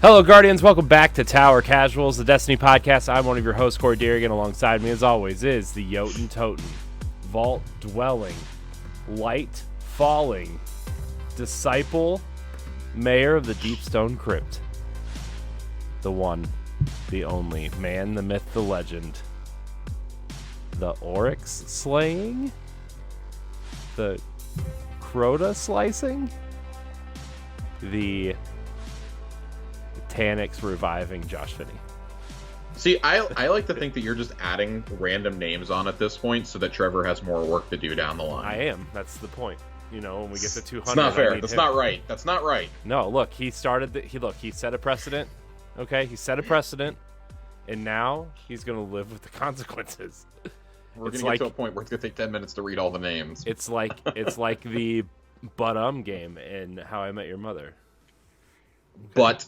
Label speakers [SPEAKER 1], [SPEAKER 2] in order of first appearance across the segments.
[SPEAKER 1] Hello, Guardians. Welcome back to Tower Casuals, the Destiny podcast. I'm one of your hosts, Corey Deerigan. Alongside me, as always, is the Jotun Toten, vault-dwelling, light-falling, disciple, mayor of the Deepstone Crypt. The one, the only, man, the myth, the legend. The Oryx slaying? The Crota slicing? The Tanics reviving Josh Finney.
[SPEAKER 2] See, I like to think that you're just adding random names on at this point so that Trevor has more work to do down the line.
[SPEAKER 1] I am. That's the point. You know, when we get to 200,
[SPEAKER 2] it's not fair. That's not right. That's not right.
[SPEAKER 1] No, look, he started. He set a precedent. Okay, he set a precedent, and now he's gonna live with the consequences.
[SPEAKER 2] We're gonna get to a point where it's gonna take 10 minutes to read all the names.
[SPEAKER 1] It's like the game in How I Met Your Mother.
[SPEAKER 2] Okay.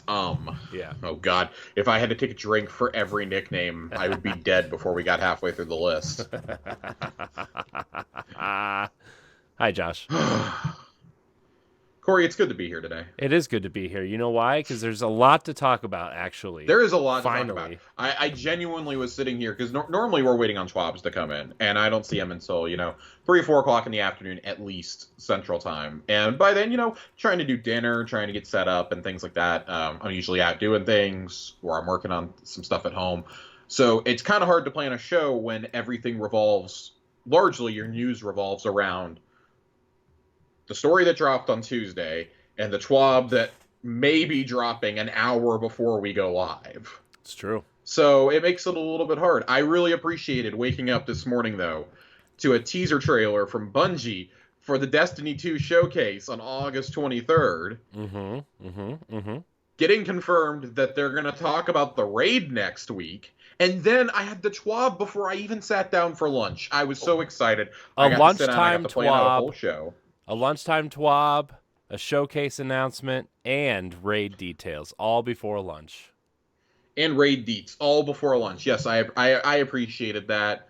[SPEAKER 1] Yeah.
[SPEAKER 2] Oh God, if I had to take a drink for every nickname, I would be dead before we got halfway through the list.
[SPEAKER 1] Hi, Josh.
[SPEAKER 2] Corey, it's good to be here today.
[SPEAKER 1] It is good to be here. You know why? Because there's a lot to talk about, actually.
[SPEAKER 2] There is a lot to talk about. I genuinely was sitting here, because normally we're waiting on Schwabs to come in, and I don't see him until, 3 or 4 o'clock in the afternoon, at least, Central Time. And by then, trying to do dinner, trying to get set up, and things like that. I'm usually out doing things, or I'm working on some stuff at home. So it's kind of hard to plan a show when everything largely your news revolves around the story that dropped on Tuesday, and the TWAB that may be dropping an hour before we go live.
[SPEAKER 1] It's true.
[SPEAKER 2] So it makes it a little bit hard. I really appreciated waking up this morning, though, to a teaser trailer from Bungie for the Destiny 2 showcase on August 23rd. Getting confirmed that they're going to talk about the raid next week. And then I had the TWAB before I even sat down for lunch. I was so excited.
[SPEAKER 1] A lunchtime
[SPEAKER 2] TWAB. Whole show.
[SPEAKER 1] A lunchtime TWAB, a showcase announcement, and raid details, all before lunch.
[SPEAKER 2] And raid deets, all before lunch. Yes, I appreciated that.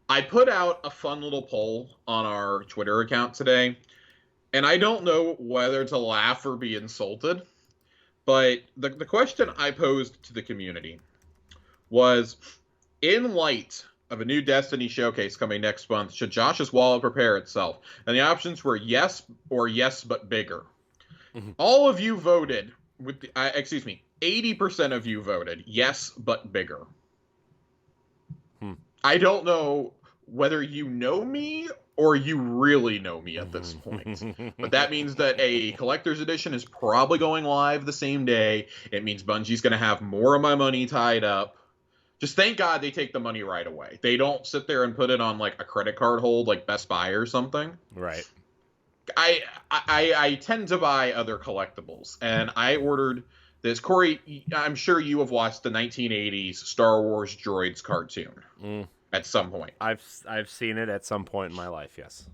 [SPEAKER 2] I put out a fun little poll on our Twitter account today, and I don't know whether to laugh or be insulted, but the question I posed to the community was, in light of a new Destiny showcase coming next month, should Josh's wallet prepare itself? And the options were yes or yes but bigger. Mm-hmm. All of you voted with 80% of you voted yes but bigger. I don't know whether you know me or you really know me at this point. But that means that a collector's edition is probably going live the same day. It means Bungie's going to have more of my money tied up. Just thank God they take the money right away. They don't sit there and put it on like a credit card hold like Best Buy or something.
[SPEAKER 1] Right.
[SPEAKER 2] I tend to buy other collectibles, and I ordered this. Corey, I'm sure you have watched the 1980s Star Wars Droids cartoon at some point.
[SPEAKER 1] I've seen it at some point in my life, yes.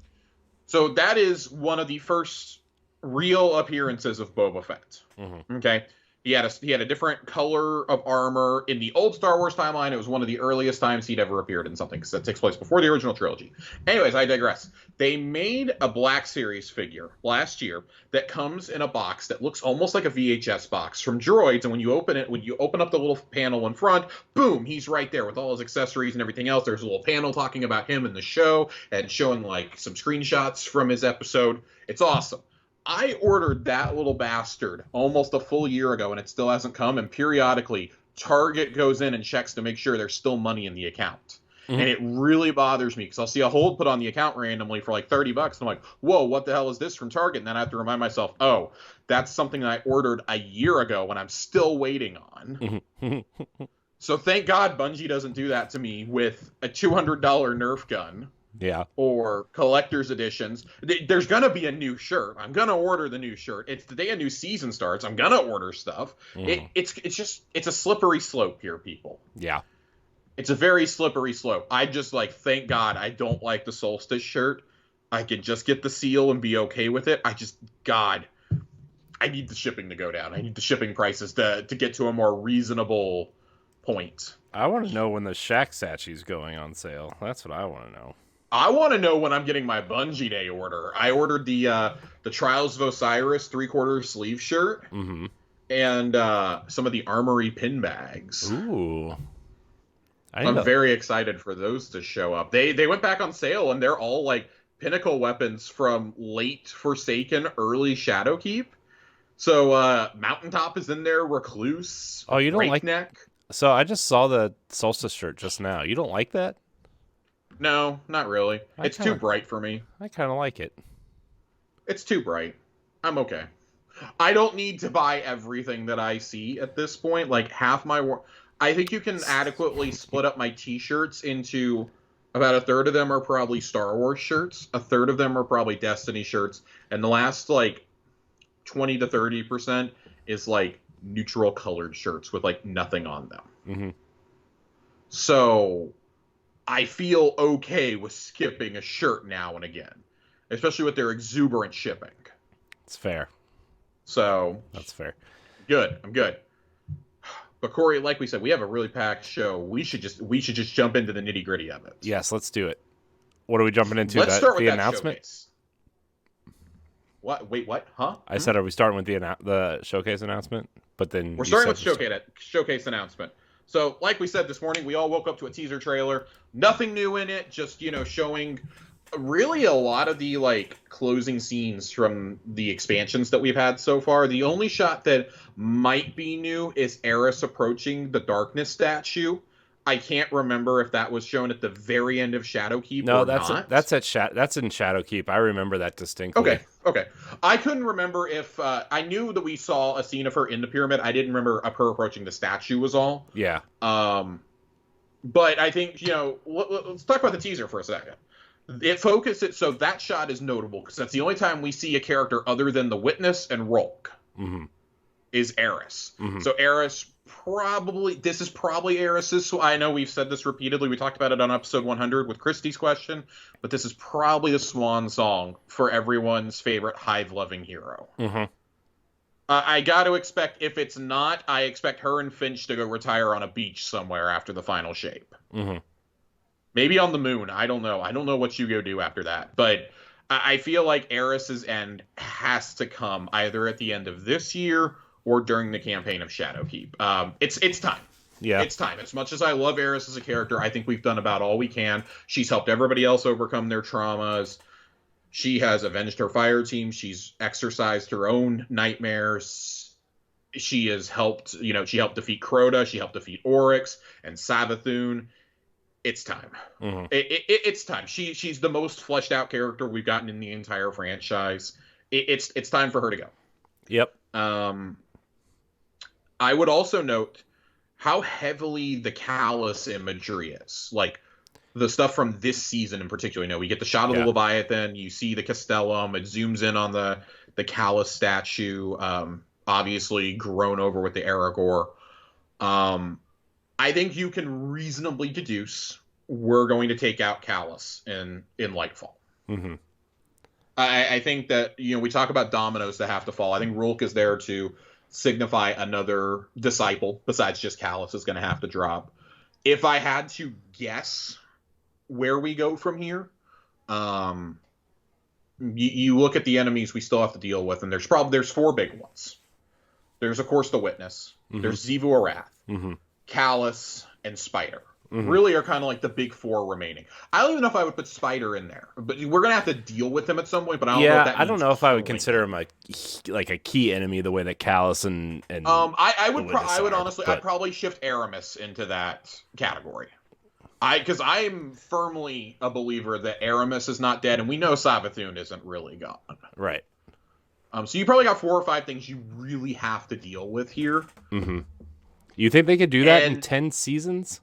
[SPEAKER 2] So that is one of the first real appearances of Boba Fett. Mm-hmm. Okay. He had a different color of armor. In the old Star Wars timeline, it was one of the earliest times he'd ever appeared in something, because that takes place before the original trilogy. Anyways, I digress. They made a Black Series figure last year that comes in a box that looks almost like a VHS box from Droids, and when you open up the little panel in front, boom, he's right there with all his accessories and everything else. There's a little panel talking about him in the show and showing like some screenshots from his episode. It's awesome. I ordered that little bastard almost a full year ago, and it still hasn't come. And periodically, Target goes in and checks to make sure there's still money in the account. Mm-hmm. And it really bothers me, because I'll see a hold put on the account randomly for like $30. And I'm like, whoa, what the hell is this from Target? And then I have to remind myself, oh, that's something that I ordered a year ago and I'm still waiting on. So thank God Bungie doesn't do that to me with a $200 Nerf gun.
[SPEAKER 1] Yeah.
[SPEAKER 2] Or collector's editions. There's going to be a new shirt. I'm going to order the new shirt. It's the day a new season starts. I'm going to order stuff. It's a slippery slope here, people.
[SPEAKER 1] Yeah.
[SPEAKER 2] It's a very slippery slope. I just thank God I don't like the Solstice shirt. I can just get the seal and be okay with it. I need the shipping to go down. I need the shipping prices to get to a more reasonable point.
[SPEAKER 1] I want to know when the Shaxachi's going on sale. That's what I want to know.
[SPEAKER 2] I want to know when I'm getting my Bungie Day order. I ordered the Trials of Osiris 3/4 sleeve shirt. Mm-hmm. and some of the armory pin bags.
[SPEAKER 1] Ooh.
[SPEAKER 2] I'm very excited for those to show up. They went back on sale, and they're all like pinnacle weapons from late Forsaken, early Shadowkeep. So Mountaintop is in there, Recluse,
[SPEAKER 1] oh, you don't
[SPEAKER 2] Breakneck.
[SPEAKER 1] So I just saw the Solstice shirt just now. You don't like that?
[SPEAKER 2] No, not really. It's too bright for me.
[SPEAKER 1] I kind of like it.
[SPEAKER 2] It's too bright. I'm okay. I don't need to buy everything that I see at this point. Like half my I think you can adequately split up my t-shirts into about a third of them are probably Star Wars shirts, a third of them are probably Destiny shirts, and the last like 20 to 30% is like neutral colored shirts with like nothing on them.
[SPEAKER 1] Mm-hmm.
[SPEAKER 2] So I feel okay with skipping a shirt now and again, especially with their exuberant shipping.
[SPEAKER 1] It's fair.
[SPEAKER 2] So
[SPEAKER 1] that's fair.
[SPEAKER 2] Good. I'm good. But Corey, like we said, we have a really packed show. We should just jump into the nitty gritty of it.
[SPEAKER 1] Yes, let's do it. What are we jumping into?
[SPEAKER 2] Let's start with
[SPEAKER 1] the
[SPEAKER 2] that
[SPEAKER 1] announcement.
[SPEAKER 2] Showcase. What? Wait, what? Huh?
[SPEAKER 1] I said, are we starting with the showcase announcement? But then
[SPEAKER 2] we're starting with showcase announcement. So, like we said this morning, we all woke up to a teaser trailer. Nothing new in it, just showing really a lot of the like closing scenes from the expansions that we've had so far. The only shot that might be new is Eris approaching the Darkness statue. I can't remember if that was shown at the very end of Shadowkeep or not.
[SPEAKER 1] That's in Shadowkeep. I remember that distinctly.
[SPEAKER 2] Okay. I couldn't remember if I knew that we saw a scene of her in the pyramid. I didn't remember of her approaching the statue was all.
[SPEAKER 1] Yeah.
[SPEAKER 2] But I think let's talk about the teaser for a second. It focuses, so that shot is notable because that's the only time we see a character other than the Witness and Rolk.
[SPEAKER 1] Mm-hmm.
[SPEAKER 2] Is Eris.
[SPEAKER 1] Mm-hmm.
[SPEAKER 2] So Eris this is probably Eris's. So I know we've said this repeatedly. We talked about it on episode 100 with Christie's question, but this is probably the swan song for everyone's favorite hive-loving hero.
[SPEAKER 1] Mm-hmm.
[SPEAKER 2] I got to expect, if it's not, I expect her and Finch to go retire on a beach somewhere after the final shape.
[SPEAKER 1] Mm-hmm.
[SPEAKER 2] Maybe on the moon. I don't know. I don't know what you go do after that. But I feel like Eris's end has to come either at the end of this year or during the campaign of Shadowkeep. It's time.
[SPEAKER 1] Yeah.
[SPEAKER 2] It's time. As much as I love Eris as a character, I think we've done about all we can. She's helped everybody else overcome their traumas. She has avenged her fire team. She's exercised her own nightmares. She has helped, she helped defeat Crota. She helped defeat Oryx and Savathun. It's time.
[SPEAKER 1] Mm-hmm.
[SPEAKER 2] It's time. She's the most fleshed out character we've gotten in the entire franchise. It's time for her to go.
[SPEAKER 1] Yep.
[SPEAKER 2] I would also note how heavily the Callus imagery is. Like, the stuff from this season in particular. We get the shot of the Leviathan. You see the Castellum. It zooms in on the Callus statue, obviously grown over with the Aragorn. I think you can reasonably deduce we're going to take out Callus in Lightfall.
[SPEAKER 1] Mm-hmm.
[SPEAKER 2] I think that, we talk about dominoes that have to fall. I think Rulk is there to signify another disciple besides just Callus is going to have to drop. If I had to guess where we go from here, you look at the enemies we still have to deal with, and there's 4 big ones. There's, of course, the Witness. Mm-hmm. There's Xivu Arath. Mm-hmm. Callus, and Spider. Mm-hmm. Really are kind of like the big 4 remaining. I don't even know if I would put Spider in there, but we're gonna have to deal with him at some point. But I don't know. If that
[SPEAKER 1] I don't know if I would consider him a key enemy the way that Callus and
[SPEAKER 2] I would honestly, I'd probably shift Aramis into that category. Because I'm firmly a believer that Aramis is not dead, and we know Savathun isn't really gone.
[SPEAKER 1] Right.
[SPEAKER 2] So you probably got 4 or 5 things you really have to deal with here.
[SPEAKER 1] Mm-hmm. You think they could do that in 10 seasons?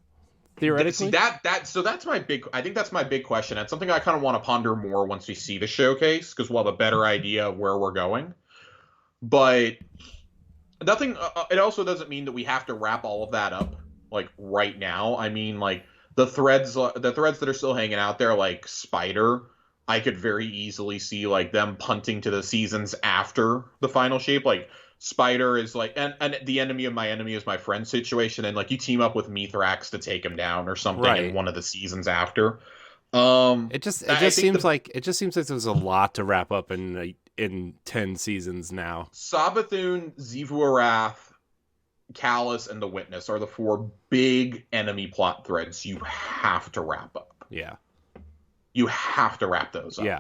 [SPEAKER 1] Theoretically?
[SPEAKER 2] That's my big, I think that's my big question. It's something I kind of want to ponder more once we see the showcase, because we'll have a better idea of where we're going. But nothing, it also doesn't mean that we have to wrap all of that up, like, right now. I mean, like, the threads that are still hanging out there, like Spider, I could very easily see, like, them punting to the seasons after the final shape. Like, Spider is like, and the enemy of my enemy is my friend situation, and like you team up with Mithrax to take him down or something in one of the seasons after.
[SPEAKER 1] It just seems like there's a lot to wrap up in in 10 seasons now.
[SPEAKER 2] Savathun, Xivu Arath, Callus, and the Witness are the 4 big enemy plot threads you have to wrap up.
[SPEAKER 1] Yeah.
[SPEAKER 2] You have to wrap those up.
[SPEAKER 1] Yeah.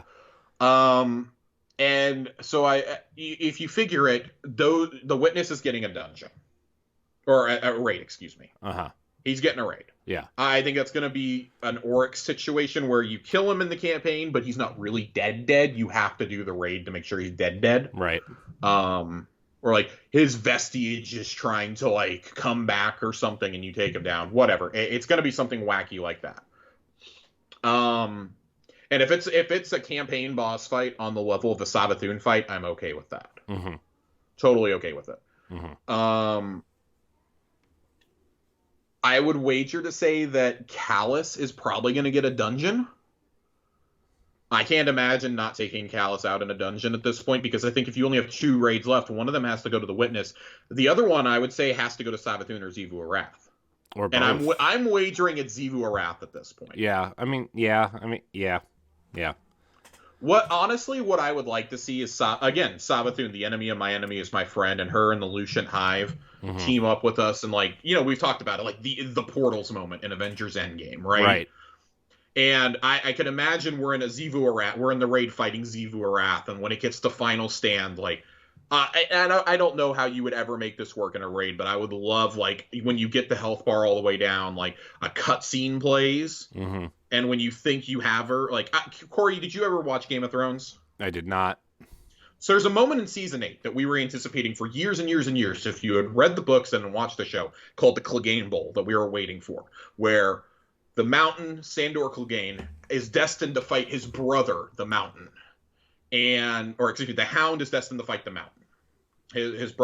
[SPEAKER 2] And so if you figure it, though, the Witness is getting a dungeon. Or a raid, excuse me.
[SPEAKER 1] Uh-huh.
[SPEAKER 2] He's getting a raid.
[SPEAKER 1] Yeah.
[SPEAKER 2] I think that's going to be an Oryx situation where you kill him in the campaign, but he's not really dead. You have to do the raid to make sure he's dead.
[SPEAKER 1] Right.
[SPEAKER 2] Or like his vestige is trying to like come back or something and you take him down. Whatever. It's going to be something wacky like that. And if it's a campaign boss fight on the level of the Savathun fight, I'm okay with that.
[SPEAKER 1] Mm-hmm.
[SPEAKER 2] Totally okay with it.
[SPEAKER 1] Mm-hmm.
[SPEAKER 2] I would wager to say that Callus is probably going to get a dungeon. I can't imagine not taking Callus out in a dungeon at this point, because I think if you only have 2 raids left, one of them has to go to the Witness. The other one, I would say, has to go to Savathun or Xivu Arath.
[SPEAKER 1] Or both.
[SPEAKER 2] And I'm wagering it's Xivu Arath at this point.
[SPEAKER 1] Yeah.
[SPEAKER 2] What I would like to see is, again, Savathun, the enemy of my enemy is my friend, and her and the Lucian Hive team up with us, and like, we've talked about it, like the Portals moment in Avengers Endgame, right?
[SPEAKER 1] Right.
[SPEAKER 2] And I can imagine we're in a Xivu Arath, we're in the raid fighting Xivu Arath, and when it gets to final stand, like, I don't know how you would ever make this work in a raid, but I would love, like, when you get the health bar all the way down, like, a cutscene plays, and when you think you have her, like, Corey, did you ever watch Game of Thrones?
[SPEAKER 1] I did not.
[SPEAKER 2] So there's a moment in season 8 that we were anticipating for years and years and years, if you had read the books and watched the show, called the Clegane Bowl, that we were waiting for, where the Mountain, Sandor Clegane, is destined to fight his brother, the Mountain. The Hound is destined to fight the Mountain. His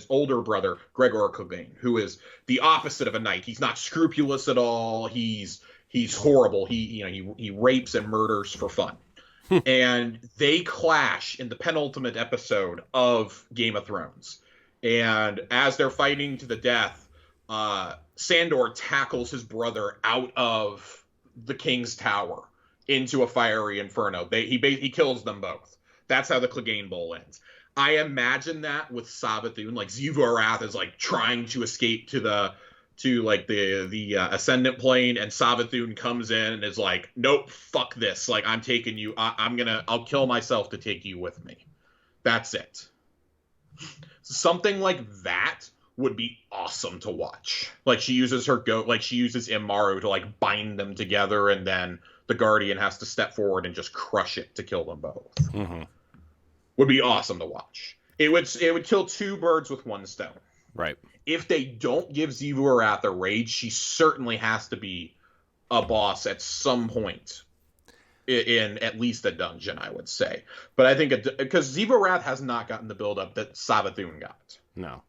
[SPEAKER 2] older brother, Gregor Clegane, who is the opposite of a knight. He's not scrupulous at all. He's horrible. He rapes and murders for fun. And they clash in the penultimate episode of Game of Thrones. And as they're fighting to the death, Sandor tackles his brother out of the King's Tower into a fiery inferno. He kills them both. That's how the Clegane Bowl ends. I imagine that with Savathun, like Xivu Arath is like trying to escape to the ascendant plane, and Savathun comes in and is like, nope, fuck this. Like, I'm taking you. I'll kill myself to take you with me. That's it. Something like that would be awesome to watch. Like, she uses Immaru to like bind them together, and then the Guardian has to step forward and just crush it to kill them both. Would be awesome to watch. It would kill 2 birds with 1 stone.
[SPEAKER 1] Right.
[SPEAKER 2] If they don't give Xivu Arath a raid, she certainly has to be a boss at some point in at least a dungeon, I would say. But I think because Xivu Arath has not gotten the build-up that Savathun got.
[SPEAKER 1] No.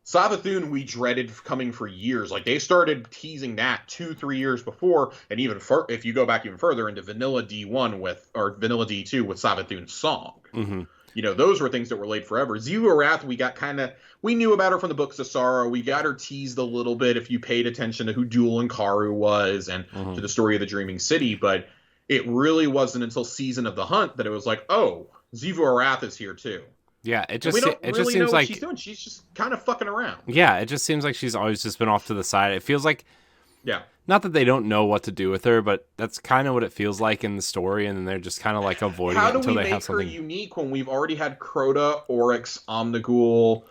[SPEAKER 2] Savathun we dreaded coming for years. Like, they started teasing that 2-3 years before, and even if you go back even further into Vanilla D1 or Vanilla D2 with Savathun's song. Those were things that were laid forever. Xivu Arath, we knew about her from the Books of Sorrow. We got her teased a little bit if you paid attention to who Duel and Karu was and to the story of the Dreaming City, but it really wasn't until Season of the Hunt that it was like, oh, Xivu Arath is here too.
[SPEAKER 1] Yeah, it just
[SPEAKER 2] seems
[SPEAKER 1] seems like
[SPEAKER 2] she's doing. She's just kind of fucking around.
[SPEAKER 1] Yeah, it just seems like she's always just been off to the side. It feels like, not that they don't know what to do with her, but that's kind of what it feels like in the story, and then they're just kind of like avoiding it until they have something.
[SPEAKER 2] How do we make her unique when we've already had Crota, Oryx, Omnigul?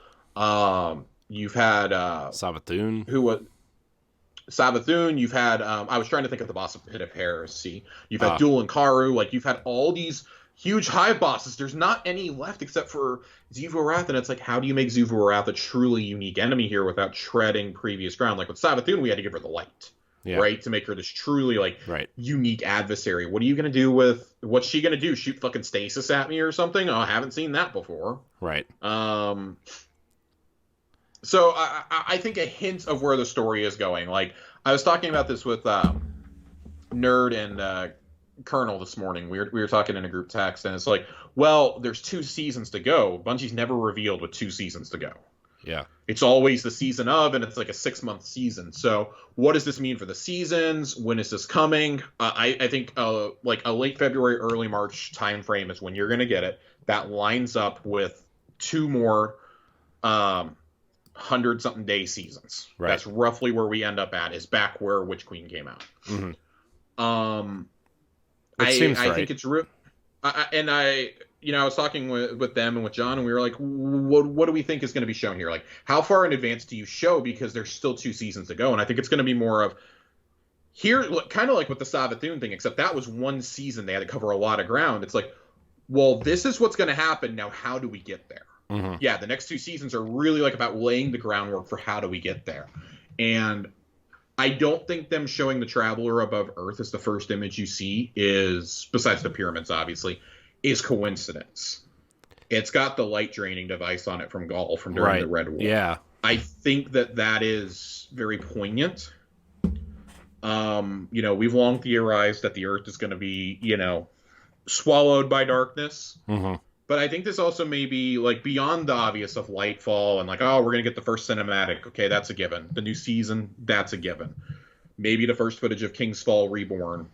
[SPEAKER 2] You've had
[SPEAKER 1] Savathun.
[SPEAKER 2] Savathun. You've had I was trying to think of the boss of Pit of Heresy. You've had Duel and Karu. Like, you've had all these huge hive bosses. There's not any left except for Xivu Arath, and it's like, how do you make Xivu Arath a truly unique enemy here without treading previous ground? Like with Savathun, we had to give her the light. Right, to make her this truly unique adversary. What are you gonna do what's she gonna do? Shoot fucking stasis at me or something? Oh, I haven't seen that before.
[SPEAKER 1] Right.
[SPEAKER 2] So I think a hint of where the story is going. Like, I was talking about this with Nerd and Colonel this morning. We were talking in a group text, and it's like, well, there's 2 seasons to go. Bungie's never revealed with 2 seasons to go.
[SPEAKER 1] Yeah.
[SPEAKER 2] It's always the season of, and it's like a 6-month season. So what does this mean for the seasons? When is this coming? I think like a late February, early March timeframe is when you're going to get it. That lines up with 2 more 100-something day seasons.
[SPEAKER 1] Right.
[SPEAKER 2] That's roughly where we end up at, is back where Witch Queen came out.
[SPEAKER 1] Mm-hmm.
[SPEAKER 2] I think it's real. I was talking with them and with John, and we were like, what do we think is going to be shown here? Like, how far in advance do you show? Because there's still 2 seasons to go. And I think it's going to be more of here, kind of like with the Savathun thing, except that was 1 season. They had to cover a lot of ground. It's like, well, this is what's going to happen. Now, how do we get there?
[SPEAKER 1] Mm-hmm.
[SPEAKER 2] Yeah, the next 2 seasons are really like about laying the groundwork for how do we get there. And I don't think them showing the Traveler above Earth as the first image you see is, besides the pyramids, obviously, is coincidence. It's got the light draining device on it from Gaul from during the Red War.
[SPEAKER 1] Yeah.
[SPEAKER 2] I think that is very poignant. We've long theorized that the Earth is going to be, swallowed by darkness.
[SPEAKER 1] Mm-hmm.
[SPEAKER 2] But I think this also may be, like, beyond the obvious of Lightfall and, like, oh, we're going to get the first cinematic. Okay, that's a given. The new season, that's a given. Maybe the first footage of King's Fall Reborn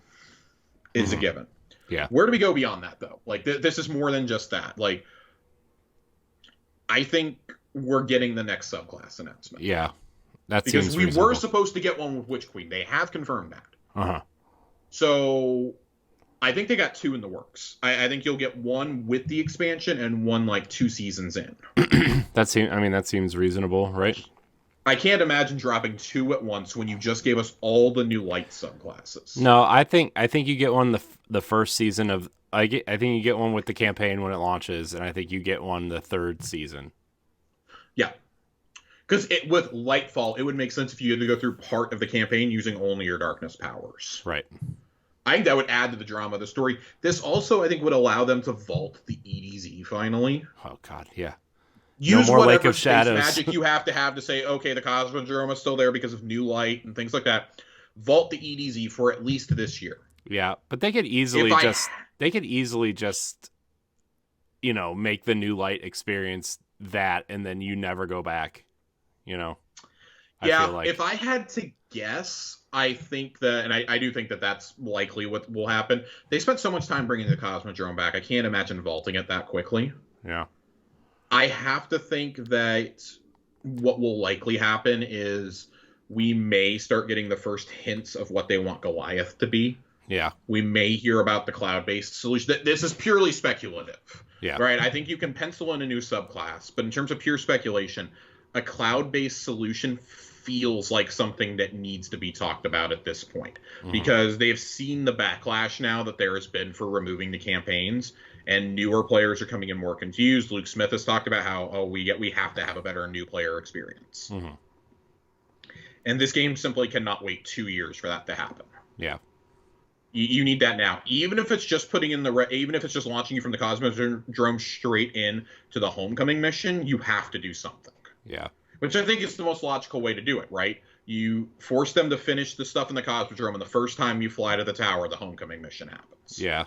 [SPEAKER 2] is a given.
[SPEAKER 1] Yeah.
[SPEAKER 2] Where do we go beyond that, though? Like, this is more than just that. Like, I think we're getting the next subclass announcement.
[SPEAKER 1] Yeah. That
[SPEAKER 2] because
[SPEAKER 1] seems
[SPEAKER 2] we
[SPEAKER 1] reasonable.
[SPEAKER 2] were supposed to get one with Witch Queen. They have confirmed that.
[SPEAKER 1] Uh-huh.
[SPEAKER 2] So I think they got 2 in the works. I think you'll get 1 with the expansion and 1 like 2 seasons in.
[SPEAKER 1] That seems reasonable, right?
[SPEAKER 2] I can't imagine dropping 2 at once when you just gave us all the new light subclasses.
[SPEAKER 1] No, I think you get one the first season of. I think you get one with the campaign when it launches, and I think you get one the 3rd season.
[SPEAKER 2] Yeah, because with Lightfall, it would make sense if you had to go through part of the campaign using only your darkness powers.
[SPEAKER 1] Right.
[SPEAKER 2] I think that would add to the drama of the story. This also, I think, would allow them to vault the EDZ finally.
[SPEAKER 1] Oh God, yeah.
[SPEAKER 2] Use
[SPEAKER 1] no more
[SPEAKER 2] whatever
[SPEAKER 1] Lake of
[SPEAKER 2] space
[SPEAKER 1] Shadows.
[SPEAKER 2] magic you have to say, okay, the Cosmodrome is still there because of new light and things like that. Vault the EDZ for at least this year.
[SPEAKER 1] Yeah, but they could easily just make the new light experience that, and then you never go back. I feel like.
[SPEAKER 2] If I had to guess, I think that, and I do think that that's likely what will happen. They spent so much time bringing the Cosmodrome back. I can't imagine vaulting it that quickly.
[SPEAKER 1] Yeah.
[SPEAKER 2] I have to think that what will likely happen is we may start getting the first hints of what they want Goliath to be.
[SPEAKER 1] Yeah.
[SPEAKER 2] We may hear about the cloud-based solution. This is purely speculative.
[SPEAKER 1] Yeah.
[SPEAKER 2] Right? I think you can pencil in a new subclass, but in terms of pure speculation, a cloud-based solution feels like something that needs to be talked about at this point. Mm-hmm. Because they've seen the backlash now that there has been for removing the campaigns, and newer players are coming in more confused. Luke Smith has talked about how, we have to have a better new player experience.
[SPEAKER 1] Mm-hmm.
[SPEAKER 2] And this game simply cannot wait 2 years for that to happen.
[SPEAKER 1] Yeah.
[SPEAKER 2] You need that now. Even if it's just even if it's just launching you from the Cosmodrome straight in to the Homecoming mission, you have to do something.
[SPEAKER 1] Yeah.
[SPEAKER 2] Which I think is the most logical way to do it, right? You force them to finish the stuff in the Cosmodrome, and the first time you fly to the tower, the Homecoming mission happens.
[SPEAKER 1] Yeah.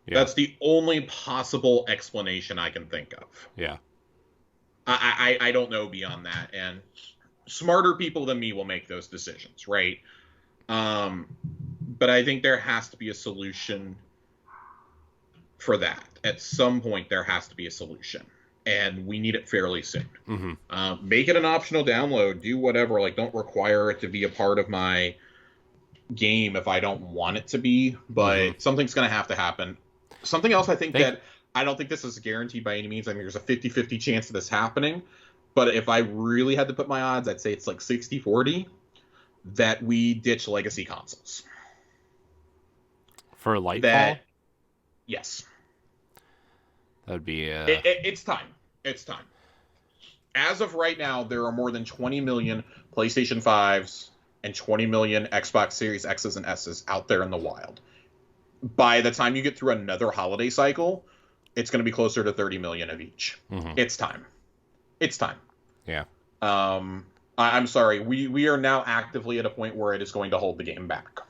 [SPEAKER 2] That's the only possible explanation I can think of.
[SPEAKER 1] Yeah.
[SPEAKER 2] I don't know beyond that, and smarter people than me will make those decisions, right? But I think there has to be a solution for that. At some point, there has to be a solution, and we need it fairly soon.
[SPEAKER 1] Mm-hmm.
[SPEAKER 2] Make it an optional download. Do whatever. Like, don't require it to be a part of my game if I don't want it to be, but something's going to have to happen. Something else I think that I don't think this is guaranteed by any means. I mean, there's a 50-50 chance of this happening, but if I really had to put my odds, I'd say it's like 60-40 that we ditch legacy consoles.
[SPEAKER 1] For Lightfall?
[SPEAKER 2] Yes.
[SPEAKER 1] That'd be...
[SPEAKER 2] It's time. It's time. As of right now, there are more than 20 million PlayStation 5s and 20 million Xbox Series X's and S's out there in the wild. By the time you get through another holiday cycle, it's going to be closer to 30 million of each. Mm-hmm. It's time. It's time.
[SPEAKER 1] Yeah.
[SPEAKER 2] I'm sorry. We are now actively at a point where it is going to hold the game back.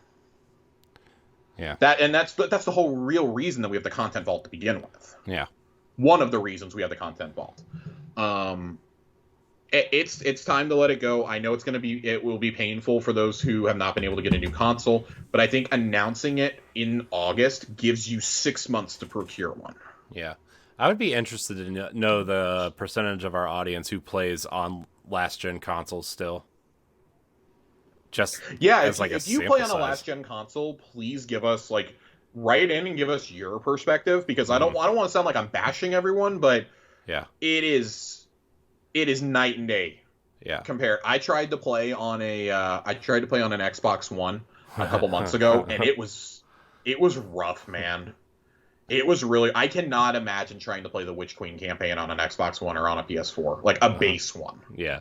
[SPEAKER 1] Yeah.
[SPEAKER 2] That's the whole real reason that we have the content vault to begin with.
[SPEAKER 1] Yeah.
[SPEAKER 2] One of the reasons we have the content vault. it's time to let it go. I know it will be painful for those who have not been able to get a new console, but I think announcing it in August gives you 6 months to procure one.
[SPEAKER 1] Yeah. I would be interested to know the percentage of our audience who plays on last gen consoles still. Just
[SPEAKER 2] if you play on a last gen console, please give us write in and give us your perspective, because I don't want to sound like I'm bashing everyone, but it is night and day.
[SPEAKER 1] Yeah.
[SPEAKER 2] I tried to play on an Xbox One a couple months ago, and it was rough, man. It was really, I cannot imagine trying to play the Witch Queen campaign on an Xbox One or on a PS4, like a base one.
[SPEAKER 1] Yeah.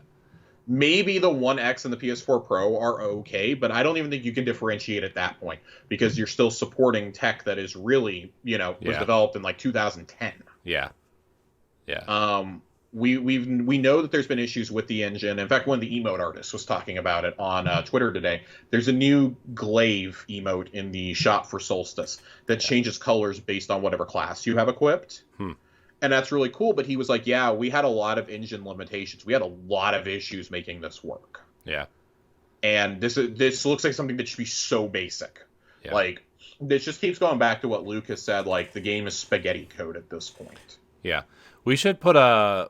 [SPEAKER 2] Maybe the One X and the PS4 Pro are okay, but I don't even think you can differentiate at that point, because you're still supporting tech that is really, was developed in 2010.
[SPEAKER 1] Yeah. Yeah.
[SPEAKER 2] We know that there's been issues with the engine. In fact, one of the emote artists was talking about it on Twitter today. There's a new glaive emote in the shop for Solstice that changes colors based on whatever class you have equipped. And that's really cool. But he was like, yeah, we had a lot of engine limitations. We had a lot of issues making this work.
[SPEAKER 1] Yeah.
[SPEAKER 2] And this looks like something that should be so basic. Yeah. This just keeps going back to what Luke has said. The game is spaghetti code at this point.
[SPEAKER 1] Yeah. We should tomorrow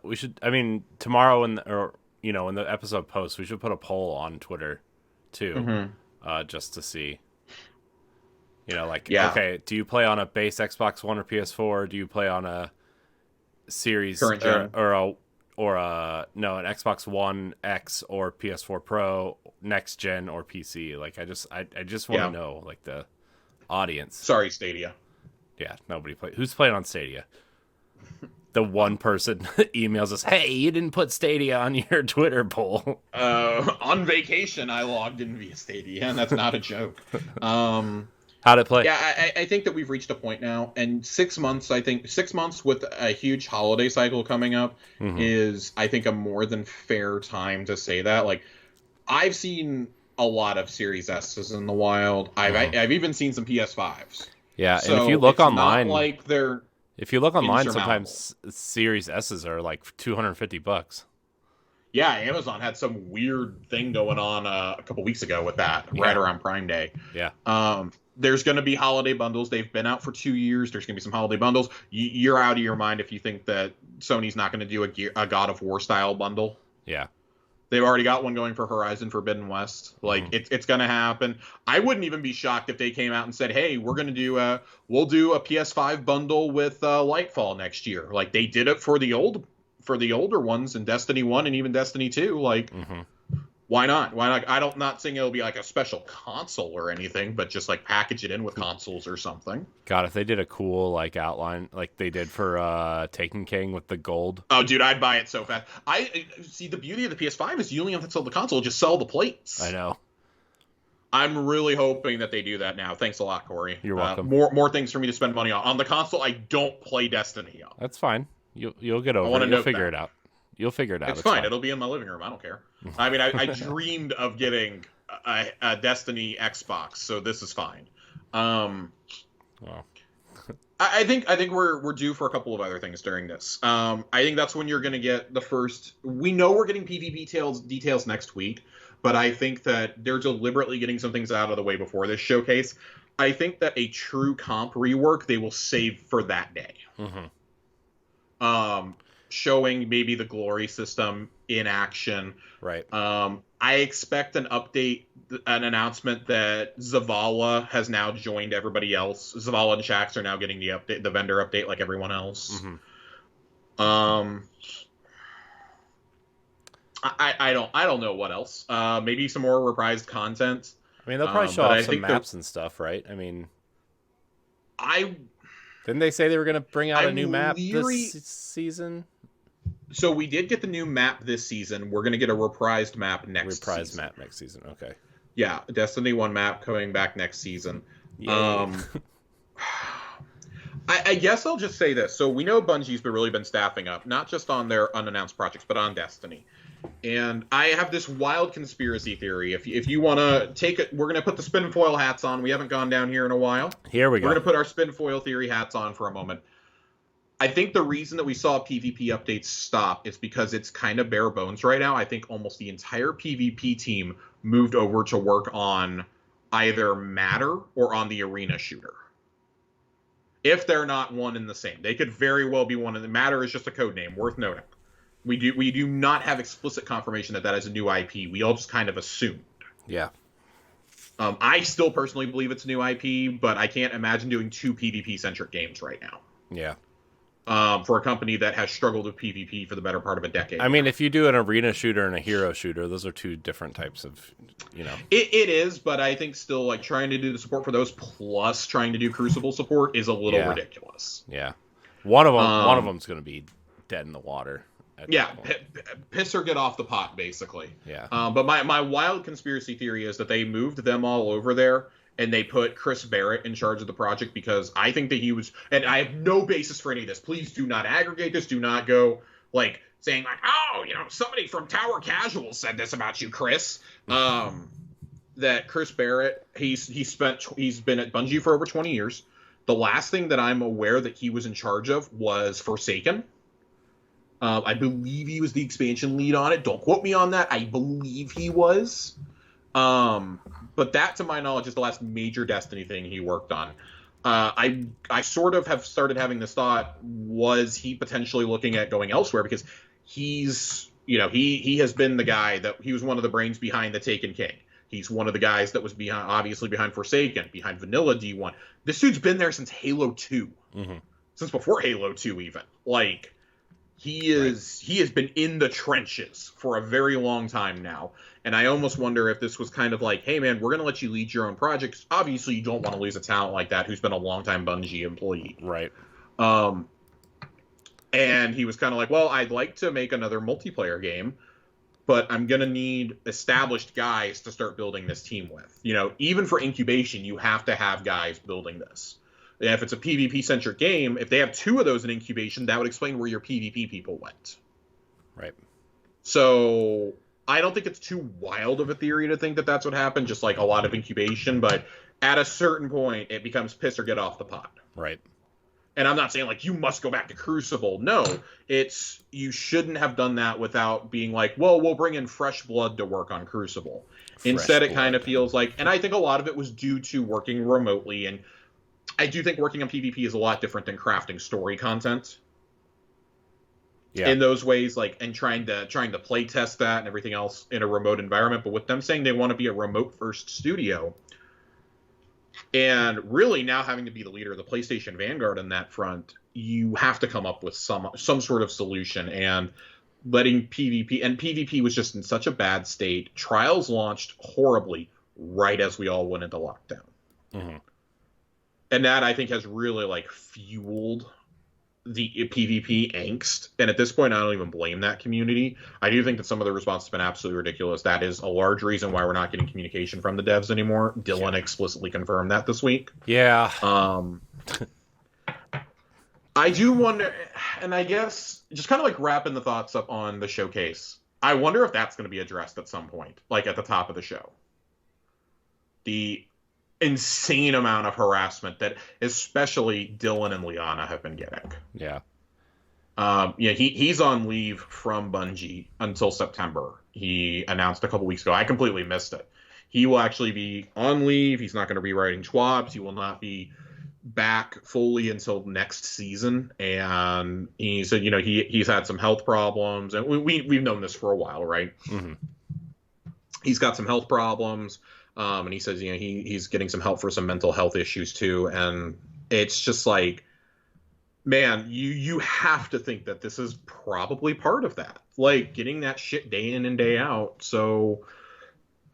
[SPEAKER 1] in the episode post, we should put a poll on Twitter too, just to see, okay, do you play on a base Xbox One or PS4? Do you play on a series
[SPEAKER 2] current gen
[SPEAKER 1] an Xbox One X or PS4 Pro, next gen or PC? I just want to know the audience.
[SPEAKER 2] Sorry, Stadia.
[SPEAKER 1] Yeah, nobody plays. Who's playing on Stadia? The one person emails us, hey, you didn't put Stadia on your Twitter poll.
[SPEAKER 2] On vacation, I logged in via Stadia, and that's not a joke.
[SPEAKER 1] How'd it play?
[SPEAKER 2] Yeah, I think that we've reached a point now, and 6 months, I think 6 months with a huge holiday cycle coming up is, I think, a more than fair time to say that. I've seen a lot of Series S's in the wild. I've even seen some PS5s.
[SPEAKER 1] Yeah, so and if you look online,
[SPEAKER 2] they're...
[SPEAKER 1] If you look online, sometimes Series S's are $250.
[SPEAKER 2] Yeah, Amazon had some weird thing going on a couple weeks ago with that, right around Prime Day.
[SPEAKER 1] Yeah.
[SPEAKER 2] There's going to be holiday bundles. They've been out for 2 years. There's going to be some holiday bundles. You're out of your mind if you think that Sony's not going to do a God of War style bundle.
[SPEAKER 1] Yeah.
[SPEAKER 2] They've already got one going for Horizon Forbidden West. It's going to happen. I wouldn't even be shocked if they came out and said, "Hey, we'll do a PS5 bundle with Lightfall next year." They did it for the older ones in Destiny 1 and even Destiny 2. Why not? Why not? I'm not saying it'll be a special console or anything, but just package it in with consoles or something.
[SPEAKER 1] God, if they did a cool outline like they did for Taken King with the gold.
[SPEAKER 2] Oh, dude, I'd buy it so fast. I see the beauty of the PS5 is you only have to sell the console, just sell the plates.
[SPEAKER 1] I know.
[SPEAKER 2] I'm really hoping that they do that now. Thanks a lot, Corey.
[SPEAKER 1] You're welcome.
[SPEAKER 2] More things for me to spend money on. On the console, I don't play Destiny on.
[SPEAKER 1] That's fine. You'll get over it. You'll figure it out. You'll figure it out.
[SPEAKER 2] It's fine. It'll be in my living room. I don't care. I mean, I dreamed of getting a Destiny Xbox, so this is fine.
[SPEAKER 1] Wow.
[SPEAKER 2] I think we're due for a couple of other things during this. I think that's when you're going to get the first. We know we're getting PvP details next week, but I think that they're deliberately getting some things out of the way before this showcase. I think that a true comp rework they will save for that day. Showing maybe the glory system in action.
[SPEAKER 1] Right.
[SPEAKER 2] I expect an announcement that Zavala has now joined everybody else. Zavala and Shaxx are now getting the vendor update like everyone else. I don't know what else. Maybe some more reprised content.
[SPEAKER 1] I mean, they'll probably show off some maps and stuff, right? I mean, didn't they say they were going to bring out a new map this season?
[SPEAKER 2] So we did get the new map this season. We're going to get a reprised map next season.
[SPEAKER 1] Reprised map next season, okay.
[SPEAKER 2] Yeah, Destiny 1 map coming back next season. I guess I'll just say this. So we know Bungie's really been staffing up, not just on their unannounced projects, but on Destiny. And I have this wild conspiracy theory. If you want to take it, we're going to put the spin foil hats on. We haven't gone down here in a while.
[SPEAKER 1] Here we go.
[SPEAKER 2] We're going to put our spin foil theory hats on for a moment. I think the reason that we saw PvP updates stop is because it's kind of bare bones right now. I think almost the entire PvP team moved over to work on either Matter or on the arena shooter. If they're not one and the same, they could very well be one. And the Matter is just a code name, worth noting. We do not have explicit confirmation that is a new IP. We all just kind of assumed.
[SPEAKER 1] Yeah.
[SPEAKER 2] I still personally believe it's a new IP, but I can't imagine doing 2 PvP-centric games right now.
[SPEAKER 1] Yeah.
[SPEAKER 2] For a company that has struggled with PvP for the better part of a decade.
[SPEAKER 1] I mean, if you do an arena shooter and a hero shooter, those are 2 different types of,
[SPEAKER 2] It is, but I think still, like, trying to do the support for those plus trying to do Crucible support is a little ridiculous.
[SPEAKER 1] Yeah. One of them's going to be dead in the water.
[SPEAKER 2] Yeah, piss or get off the pot, basically.
[SPEAKER 1] Yeah.
[SPEAKER 2] But my wild conspiracy theory is that they moved them all over there, and they put Chris Barrett in charge of the project because I think that he was, and I have no basis for any of this. Please do not aggregate this. Do not go, like, saying, like, oh, somebody from Tower Casual said this about you, Chris. That Chris Barrett, he's been at Bungie for over 20 years. The last thing that I'm aware that he was in charge of was Forsaken. I believe he was the expansion lead on it. Don't quote me on that. I believe he was. But that, to my knowledge, is the last major Destiny thing he worked on. I sort of have started having this thought, was he potentially looking at going elsewhere? Because he's, he has been the guy that, he was one of the brains behind the Taken King. He's one of the guys that was obviously behind Forsaken, behind Vanilla D1. This dude's been there since Halo 2. Mm-hmm. Since before Halo 2 even. Like, he has been in the trenches for a very long time now. And I almost wonder if this was kind of like, hey, man, we're going to let you lead your own projects. Obviously, you don't want to lose a talent like that who's been a long-time Bungie employee.
[SPEAKER 1] Right.
[SPEAKER 2] And he was kind of like, well, I'd like to make another multiplayer game, but I'm going to need established guys to start building this team with. Even for incubation, you have to have guys building this. And if it's a PvP-centric game, if they have 2 of those in incubation, that would explain where your PvP people went.
[SPEAKER 1] Right.
[SPEAKER 2] So I don't think it's too wild of a theory to think that that's what happened, just like a lot of incubation. But at a certain point, it becomes piss or get off the pot.
[SPEAKER 1] Right.
[SPEAKER 2] And I'm not saying, like, you must go back to Crucible. No, it's you shouldn't have done that without being like, well, we'll bring in fresh blood to work on Crucible. Instead, it kind of feels like, and I think a lot of it was due to working remotely, and I do think working on PvP is a lot different than crafting story content. Yeah. In those ways, like, and trying to play test that and everything else in a remote environment. But with them saying they want to be a remote first studio, and really now having to be the leader of the PlayStation Vanguard on that front, you have to come up with some sort of solution. And letting PvP was just in such a bad state. Trials launched horribly right as we all went into lockdown. Mm-hmm. And that, I think, has really, like, fueled the PvP angst. And at this point, I don't even blame that community. I do think that some of the response has been absolutely ridiculous. That is a large reason why we're not getting communication from the devs anymore. Dylan explicitly confirmed that this week.
[SPEAKER 1] Yeah.
[SPEAKER 2] I do wonder, and I guess, just kind of like wrapping the thoughts up on the showcase, I wonder if that's going to be addressed at some point, like at the top of the show. The insane amount of harassment that especially Dylan and Liana have been getting.
[SPEAKER 1] Yeah.
[SPEAKER 2] He's on leave from Bungie until September. He announced a couple weeks ago. I completely missed it. He will actually be on leave. He's not going to be writing TWABs. He will not be back fully until next season. And he said, he's had some health problems, and we've known this for a while, right? Mm-hmm. He's got some health problems. And he says, he's getting some help for some mental health issues too. And it's just like, man, you have to think that this is probably part of that, like getting that shit day in and day out. So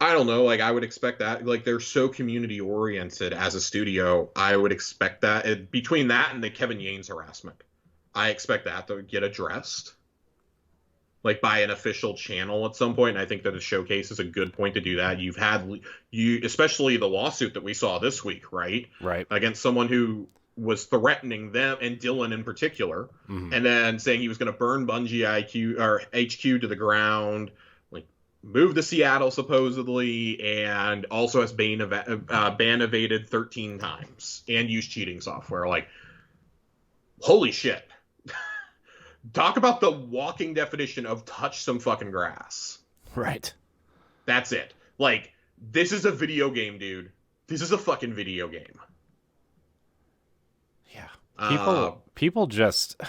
[SPEAKER 2] I don't know, like I would expect that, like they're so community oriented as a studio. I would expect that between that and the Kevin Yanes harassment, I expect that to get addressed, like by an official channel at some point. And I think that a showcase is a good point to do that. You've had especially the lawsuit that we saw this week, right?
[SPEAKER 1] Right.
[SPEAKER 2] Against someone who was threatening them, and Dylan in particular, and then saying he was going to burn Bungie HQ to the ground, like move to Seattle supposedly, and also has ban evaded 13 times and used cheating software. Like, holy shit. Talk about the walking definition of touch some fucking grass.
[SPEAKER 1] Right.
[SPEAKER 2] That's it. Like, this is a video game, dude. This is a fucking video game.
[SPEAKER 1] Yeah. People just...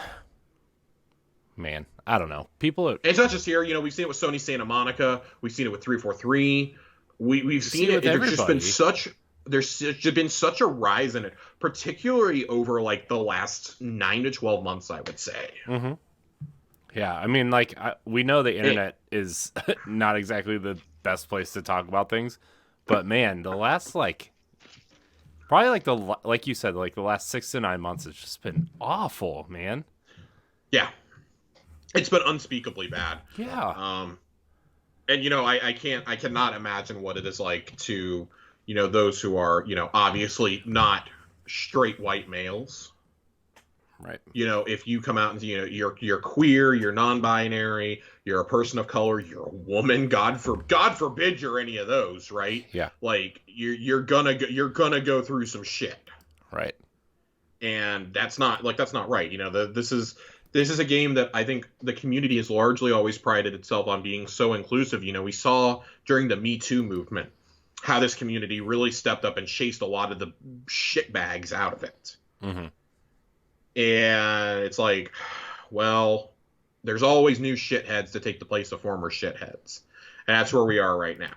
[SPEAKER 1] Man, I don't know.
[SPEAKER 2] It's not just here. You know, we've seen it with Sony Santa Monica. We've seen it with 343. We've seen it. There's just been such a rise in it, particularly over like the last 9 to 12 months, I would say.
[SPEAKER 1] Mm-hmm. Yeah, I mean, like, we know the internet is not exactly the best place to talk about things, but man, the last like you said, like the last 6 to 9 months has just been awful, man.
[SPEAKER 2] Yeah. It's been unspeakably bad.
[SPEAKER 1] Yeah.
[SPEAKER 2] And you know, I cannot imagine what it is like to, you know, those who are, you know, obviously not straight white males.
[SPEAKER 1] Right.
[SPEAKER 2] You know, if you come out and, you know, you're queer, you're non-binary, you're a person of color, you're a woman, God forbid you're any of those, right?
[SPEAKER 1] Yeah.
[SPEAKER 2] Like you're gonna go through some shit.
[SPEAKER 1] Right.
[SPEAKER 2] And that's not right. You know, this is a game that I think the community has largely always prided itself on being so inclusive. You know, we saw during the Me Too movement how this community really stepped up and chased a lot of the shitbags out of it.
[SPEAKER 1] Mm-hmm.
[SPEAKER 2] And it's like, well, there's always new shitheads to take the place of former shitheads. And that's where we are right now.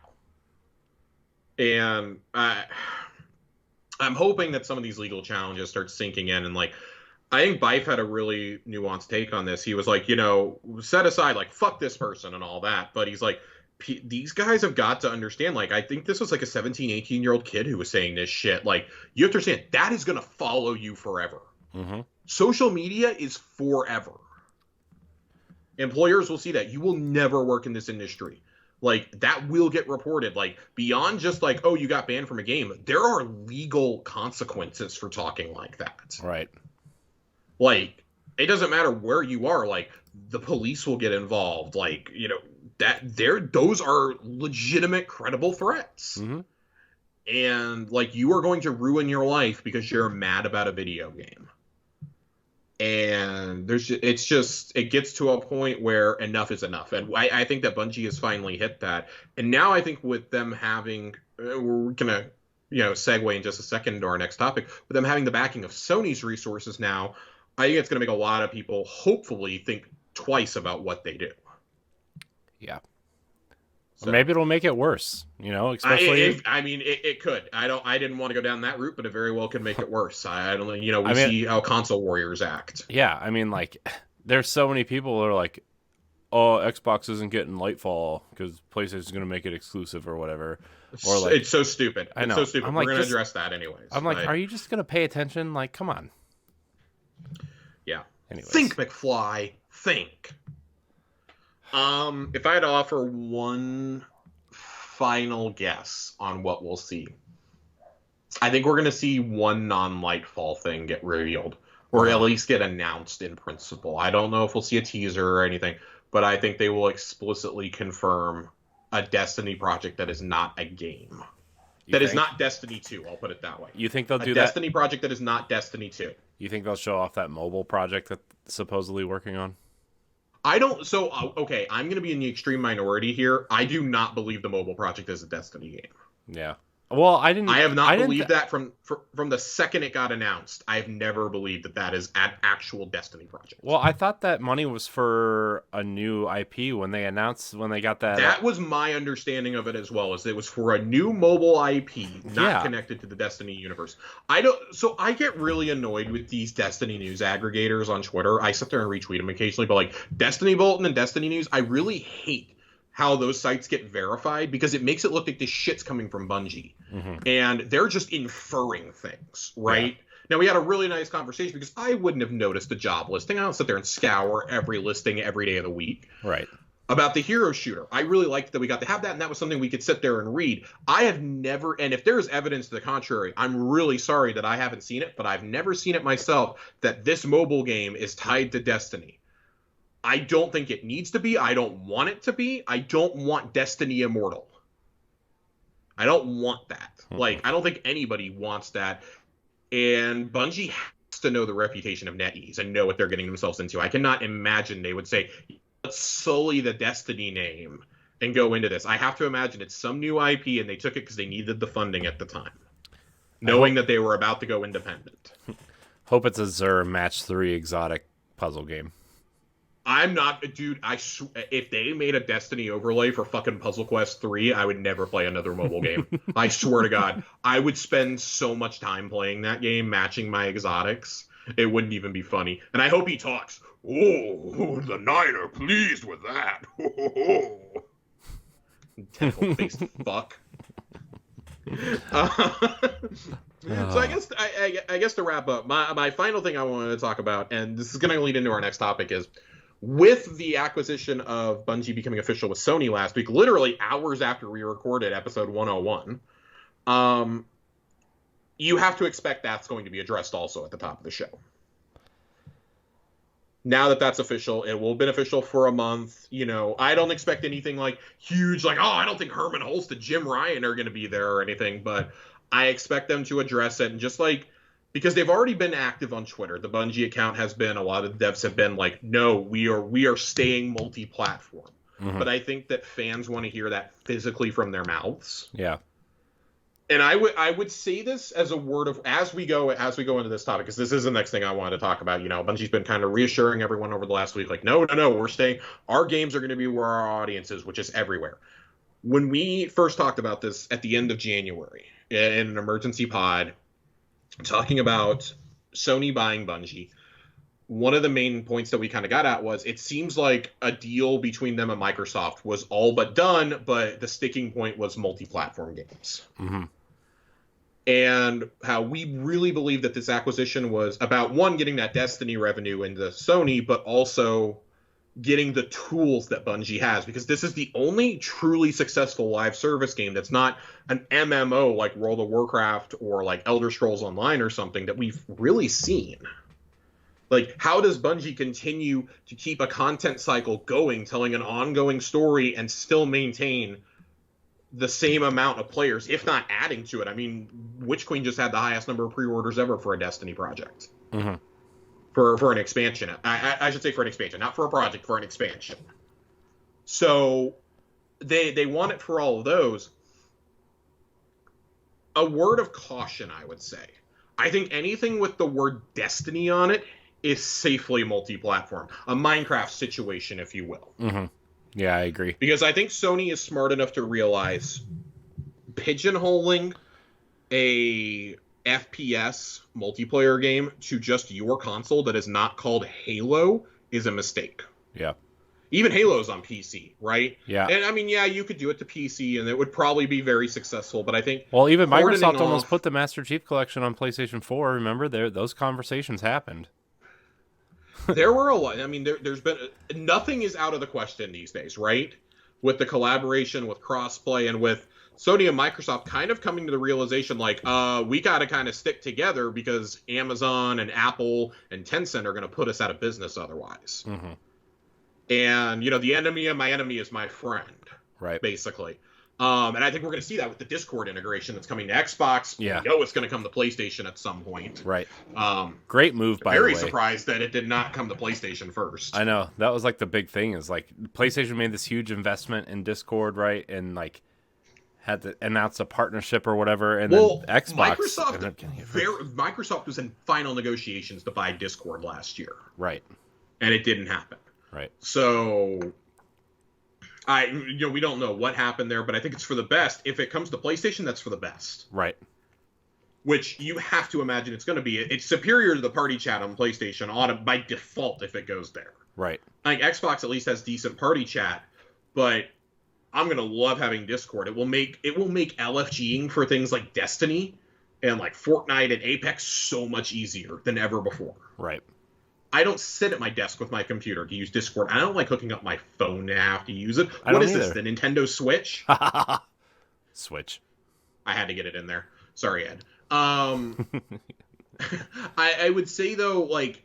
[SPEAKER 2] And I'm hoping that some of these legal challenges start sinking in. And like, I think Bife had a really nuanced take on this. He was like, you know, set aside, like, fuck this person and all that. But he's like, these guys have got to understand, like, I think this was like a 17, 18-year-old kid who was saying this shit. Like, you have to understand, that is going to follow you forever.
[SPEAKER 1] Mm-hmm.
[SPEAKER 2] Social media is forever. Employers will see that. You will never work in this industry. Like, that will get reported. Like, beyond just like, oh, you got banned from a game, there are legal consequences for talking like that.
[SPEAKER 1] Right.
[SPEAKER 2] Like, it doesn't matter where you are. Like, the police will get involved. Like, you know, those are legitimate, credible threats.
[SPEAKER 1] Mm-hmm.
[SPEAKER 2] And like, you are going to ruin your life because you're mad about a video game. And it gets to a point where enough is enough. And I think that Bungie has finally hit that. And now I think with them having, we're gonna, you know, segue in just a second to our next topic, with them having the backing of Sony's resources now, I think it's going to make a lot of people hopefully think twice about what they do.
[SPEAKER 1] Yeah. So, maybe it'll make it worse, you know, especially
[SPEAKER 2] it could. I didn't want to go down that route, but it very well could make it worse. I don't know, you know, see how console warriors act.
[SPEAKER 1] Yeah, I mean, like, there's so many people that are like, oh, Xbox isn't getting Lightfall because PlayStation's going to make it exclusive or whatever. Or like,
[SPEAKER 2] it's so stupid.
[SPEAKER 1] I know.
[SPEAKER 2] It's so stupid. We're going to address that anyways.
[SPEAKER 1] I'm like, are you just going to pay attention? Like, come on.
[SPEAKER 2] Yeah.
[SPEAKER 1] Anyways.
[SPEAKER 2] Think, McFly. Think. If I had to offer one final guess on what we'll see, I think we're going to see one non-Lightfall thing get revealed, or at least get announced in principle. I don't know if we'll see a teaser or anything, but I think they will explicitly confirm a Destiny project that is not a game. That is not Destiny 2, I'll put it that way.
[SPEAKER 1] You think they'll do
[SPEAKER 2] that? A Destiny project that is not Destiny 2.
[SPEAKER 1] You think they'll show off that mobile project that supposedly working on?
[SPEAKER 2] Okay, I'm going to be in the extreme minority here. I do not believe the mobile project is a Destiny game.
[SPEAKER 1] Yeah. Well, I have not
[SPEAKER 2] believed that from the second it got announced. I have never believed that is an actual Destiny project.
[SPEAKER 1] Well, I thought that money was for a new IP when they got that.
[SPEAKER 2] That was my understanding of it as well, as it was for a new mobile IP, not connected to the Destiny universe. So I get really annoyed with these Destiny news aggregators on Twitter. I sit there and retweet them occasionally, but like Destiny Bolton and Destiny News, I really hate how those sites get verified, because it makes it look like this shit's coming from Bungie. Mm-hmm. And they're just inferring things, right? Yeah. Now, we had a really nice conversation because I wouldn't have noticed the job listing. I don't sit there and scour every listing every day of the week.
[SPEAKER 1] Right.
[SPEAKER 2] About the hero shooter. I really liked that we got to have that, and that was something we could sit there and read. I have never, and if there's evidence to the contrary, I'm really sorry that I haven't seen it, but I've never seen it myself, that this mobile game is tied to Destiny. I don't think it needs to be. I don't want it to be. I don't want Destiny Immortal. I don't want that. Mm-hmm. Like, I don't think anybody wants that. And Bungie has to know the reputation of NetEase and know what they're getting themselves into. I cannot imagine they would say, let's sully the Destiny name and go into this. I have to imagine it's some new IP and they took it because they needed the funding at the time, knowing that they were about to go independent.
[SPEAKER 1] Hope it's a Xur Match 3 exotic puzzle game.
[SPEAKER 2] I'm not, dude. If they made a Destiny overlay for fucking Puzzle Quest 3, I would never play another mobile game. I swear to God, I would spend so much time playing that game, matching my exotics. It wouldn't even be funny. And I hope he talks. Oh, the Nine are pleased with that. Tentacle-faced fuck. So I guess to wrap up, my final thing I wanted to talk about, and this is going to lead into our next topic, is with the acquisition of Bungie becoming official with Sony last week, literally hours after we recorded episode 101, you have to expect that's going to be addressed also at the top of the show. Now that that's official, it will have been official for a month. You know, I don't expect anything like huge, like, I don't think Herman Holst and Jim Ryan are going to be there or anything, but I expect them to address it. And just like, because they've already been active on Twitter, the Bungie account has been, a lot of the devs have been like, no, we are staying multi-platform. Mm-hmm. But I think that fans want to hear that physically from their mouths.
[SPEAKER 1] Yeah.
[SPEAKER 2] And I would say this as a word of, as we go into this topic, because this is the next thing I wanted to talk about. You know, Bungie's been kind of reassuring everyone over the last week, like, no, we're staying. Our games are going to be where our audience is, which is everywhere. When we first talked about this at the end of January in an emergency pod, talking about Sony buying Bungie, one of the main points that we kind of got at was it seems like a deal between them and Microsoft was all but done, but the sticking point was multi-platform games. Mm-hmm. And how we really believe that this acquisition was about, one, getting that Destiny revenue into Sony, but also getting the tools that Bungie has, because this is the only truly successful live service game that's not an MMO like World of Warcraft or like Elder Scrolls Online or something that we've really seen. Like, how does Bungie continue to keep a content cycle going, telling an ongoing story, and still maintain the same amount of players, if not adding to it? I mean, Witch Queen just had the highest number of pre-orders ever for a Destiny project. Mm-hmm. For an expansion. I should say for an expansion, not for a project, for an expansion. So they want it for all of those. A word of caution, I would say. I think anything with the word Destiny on it is safely multi-platform. A Minecraft situation, if you will.
[SPEAKER 1] Mm-hmm. Yeah, I agree.
[SPEAKER 2] Because I think Sony is smart enough to realize pigeonholing a FPS multiplayer game to just your console that is not called Halo is a mistake.
[SPEAKER 1] Yeah.
[SPEAKER 2] Even Halo's on PC, right?
[SPEAKER 1] Yeah.
[SPEAKER 2] And I mean, yeah, you could do it to PC and it would probably be very successful, but I think...
[SPEAKER 1] Well, even Microsoft almost put the Master Chief Collection on PlayStation 4. Remember, those conversations happened.
[SPEAKER 2] There were a lot. I mean, there's been... Nothing is out of the question these days, right? With the collaboration, with crossplay, and with Sony and Microsoft kind of coming to the realization, like, we got to kind of stick together because Amazon and Apple and Tencent are going to put us out of business otherwise. Mm-hmm. And, you know, the enemy of my enemy is my friend,
[SPEAKER 1] right?
[SPEAKER 2] Basically. And I think we're going to see that with the Discord integration that's coming to Xbox.
[SPEAKER 1] Yeah.
[SPEAKER 2] We know it's going to come to PlayStation at some point.
[SPEAKER 1] Right. Great move, by the way.
[SPEAKER 2] Very surprised that it did not come to PlayStation first.
[SPEAKER 1] I know. That was like the big thing is like PlayStation made this huge investment in Discord, right? And like had to announce a partnership or whatever. And then Xbox.
[SPEAKER 2] Microsoft was in final negotiations to buy Discord last year.
[SPEAKER 1] Right.
[SPEAKER 2] And it didn't happen.
[SPEAKER 1] Right.
[SPEAKER 2] So we don't know what happened there, but I think it's for the best. If it comes to PlayStation, that's for the best.
[SPEAKER 1] Right.
[SPEAKER 2] Which you have to imagine it's going to be. It's superior to the party chat on PlayStation by default if it goes there.
[SPEAKER 1] Right.
[SPEAKER 2] Like Xbox at least has decent party chat, but I'm going to love having Discord. It will make LFGing for things like Destiny and like Fortnite and Apex so much easier than ever before.
[SPEAKER 1] Right.
[SPEAKER 2] I don't sit at my desk with my computer to use Discord. I don't like hooking up my phone to have to use it. What is this, the Nintendo Switch?
[SPEAKER 1] Switch.
[SPEAKER 2] I had to get it in there. Sorry, Ed. I would say, though, like,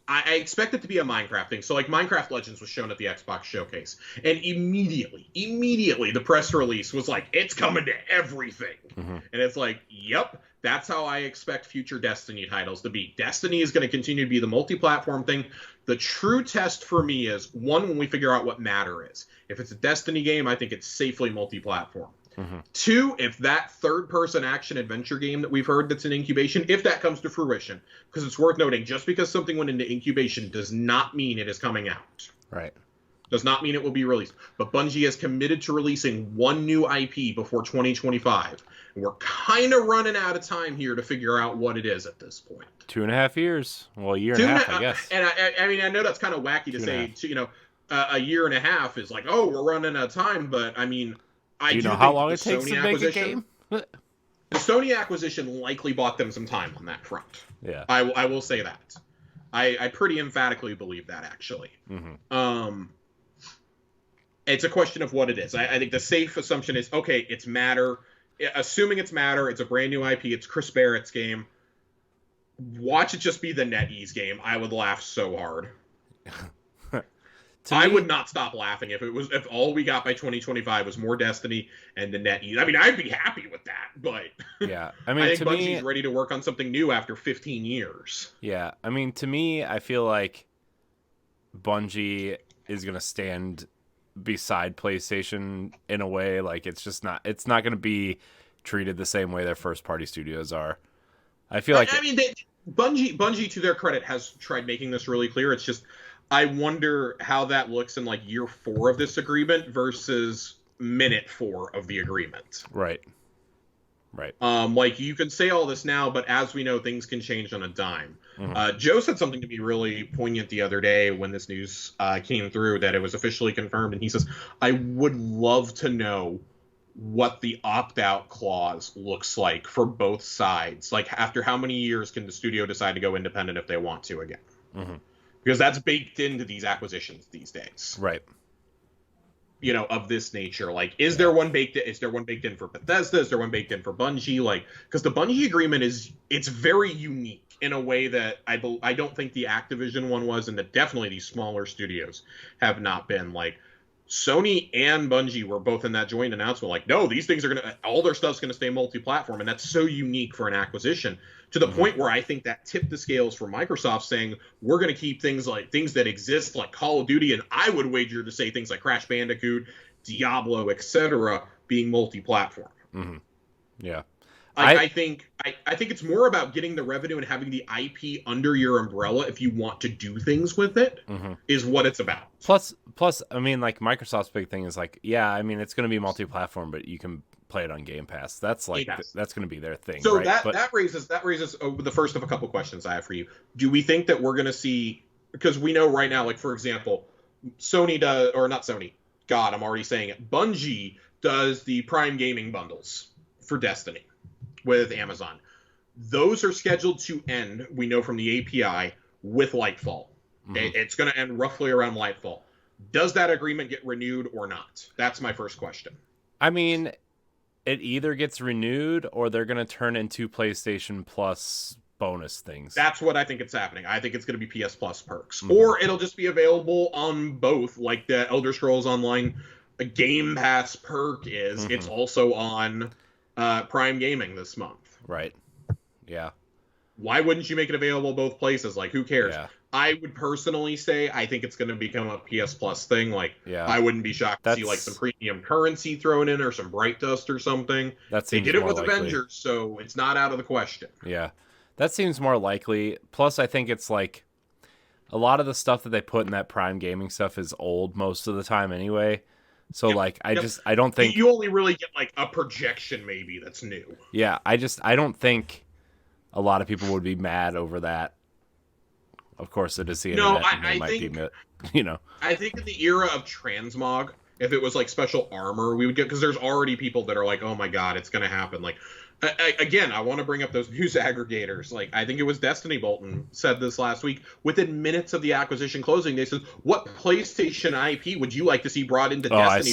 [SPEAKER 2] I expect it to be a Minecraft thing. So like Minecraft Legends was shown at the Xbox showcase, and immediately the press release was like, it's coming to everything. And it's like, yep, that's how I expect future Destiny titles to be. Destiny is going to continue to be the multi-platform thing. The true test for me is, one, when we figure out what matter is. If it's a Destiny game, I think it's safely multi-platform. Two, if that third-person action-adventure game that we've heard that's in incubation, if that comes to fruition, because it's worth noting, just because something went into incubation does not mean it is coming out.
[SPEAKER 1] Right.
[SPEAKER 2] Does not mean it will be released. But Bungie has committed to releasing one new IP before 2025. And we're kind of running out of time here to figure out what it is at this point.
[SPEAKER 1] 2.5 years. Well, a year and a half, I guess.
[SPEAKER 2] And I mean, I know that's kind of wacky to say, a year and a half is like, oh, we're running out of time. But, I mean...
[SPEAKER 1] Do you know how long it takes to make a game?
[SPEAKER 2] The Sony acquisition likely bought them some time on that front.
[SPEAKER 1] Yeah.
[SPEAKER 2] I will say that. I pretty emphatically believe that, actually. It's a question of what it is. I think the safe assumption is, okay, it's Matter. Assuming it's Matter, it's a brand new IP, it's Chris Barrett's game. Watch it just be the NetEase game. I would laugh so hard. I would not stop laughing if all we got by 2025 was more Destiny and the NetEase. I mean, I'd be happy with that, but
[SPEAKER 1] yeah, I mean,
[SPEAKER 2] I think Bungie's ready to work on something new after 15 years.
[SPEAKER 1] Yeah, I mean, to me, I feel like Bungie is gonna stand beside PlayStation in a way like it's not gonna be treated the same way their first party studios are. I feel like
[SPEAKER 2] Bungie, to their credit, has tried making this really clear. It's just, I wonder how that looks in like year 4 of this agreement versus minute 4 of the agreement.
[SPEAKER 1] Right.
[SPEAKER 2] Like, you can say all this now, but as we know, things can change on a dime. Joe said something to me really poignant the other day when this news came through, that it was officially confirmed, and he says, I would love to know what the opt-out clause looks like for both sides. Like, after how many years can the studio decide to go independent if they want to again? Because that's baked into these acquisitions these days.
[SPEAKER 1] Right.
[SPEAKER 2] You know, of this nature. Like, is there one baked in? Is there one baked in for Bethesda? Is there one baked in for Bungie? Like, because the Bungie agreement it's very unique in a way that I don't think the Activision one was, and that definitely these smaller studios have not been. Like, Sony and Bungie were both in that joint announcement, like, no, these things are all their stuff's gonna stay multi-platform, and that's so unique for an acquisition, to the point where I think that tipped the scales for Microsoft, saying we're gonna keep things that exist like Call of Duty, and I would wager to say things like Crash Bandicoot, Diablo, etc., being multi-platform.
[SPEAKER 1] Yeah.
[SPEAKER 2] I think it's more about getting the revenue and having the IP under your umbrella if you want to do things with it, is what it's about.
[SPEAKER 1] Plus, I mean, like, Microsoft's big thing is like, yeah, I mean, it's going to be multi-platform, but you can play it on Game Pass. That's like that's going to be their thing.
[SPEAKER 2] So
[SPEAKER 1] right?
[SPEAKER 2] that raises the first of a couple questions I have for you. Do we think that we're going to see, because we know right now, like, for example, Sony does, or not Sony, God, I'm already saying it, Bungie does the Prime Gaming bundles for Destiny with Amazon. Those are scheduled to end, we know from the API, with Lightfall. It's going to end roughly around Lightfall. Does that agreement get renewed or not? That's my first question.
[SPEAKER 1] I mean, it either gets renewed or they're going to turn into PlayStation Plus bonus things.
[SPEAKER 2] That's what I think it's happening. I think it's going to be PS Plus perks. Or it'll just be available on both, like the Elder Scrolls Online Game Pass perk is. It's also on Prime Gaming this month.
[SPEAKER 1] Right. Yeah.
[SPEAKER 2] Why wouldn't you make it available both places? Like, who cares?
[SPEAKER 1] Yeah.
[SPEAKER 2] I would personally say I think it's going to become a PS Plus thing. Like, I wouldn't be shocked to see like some premium currency thrown in or some Bright Dust or something. They did it with Avengers, so it's not out of the question.
[SPEAKER 1] Yeah. That seems more likely. Plus, I think it's like a lot of the stuff that they put in that Prime Gaming stuff is old most of the time anyway. So, like, I don't think...
[SPEAKER 2] You only really get, like, a projection, maybe, that's new.
[SPEAKER 1] Yeah, I don't think a lot of people would be mad over that. Of course, it is the internet.
[SPEAKER 2] I think in the era of transmog, if it was, like, special armor, we would get... Because there's already people that are like, oh, my God, it's going to happen. Like, again, I want to bring up those news aggregators. Like, I think it was Destiny Bolton said this last week. Within minutes of the acquisition closing, they said, what PlayStation IP would you like to see brought into Destiny?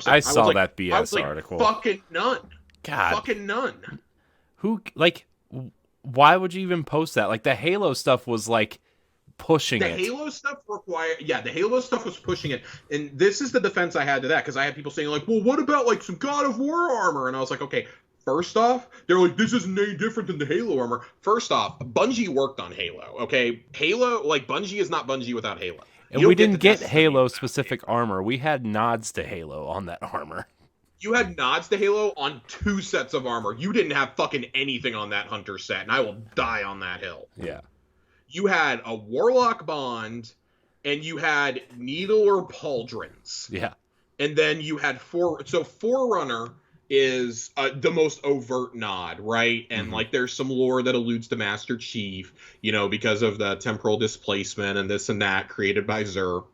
[SPEAKER 1] I saw that BS article.
[SPEAKER 2] Fucking none.
[SPEAKER 1] God.
[SPEAKER 2] Fucking none.
[SPEAKER 1] Who, like, why would you even post that? Like, the Halo stuff was, like, pushing
[SPEAKER 2] The
[SPEAKER 1] it.
[SPEAKER 2] Halo stuff the Halo stuff was pushing it. And this is the defense I had to that, because I had people saying, like, well, what about, like, some God of War armor? And I was like, okay, first off, they're like, this isn't any different than the Halo armor. First off, Bungie worked on Halo, okay? Halo, like, Bungie is not Bungie without Halo.
[SPEAKER 1] And we didn't get Halo-specific armor. We had nods to Halo on that armor.
[SPEAKER 2] You had nods to Halo on 2 sets of armor. You didn't have fucking anything on that Hunter set, and I will die on that hill.
[SPEAKER 1] Yeah.
[SPEAKER 2] You had a Warlock Bond, and you had Needle or Pauldrons.
[SPEAKER 1] Yeah.
[SPEAKER 2] And then you had Forerunner is the most overt nod, right? And like there's some lore that alludes to Master Chief, because of the temporal displacement and this and that created by Xur.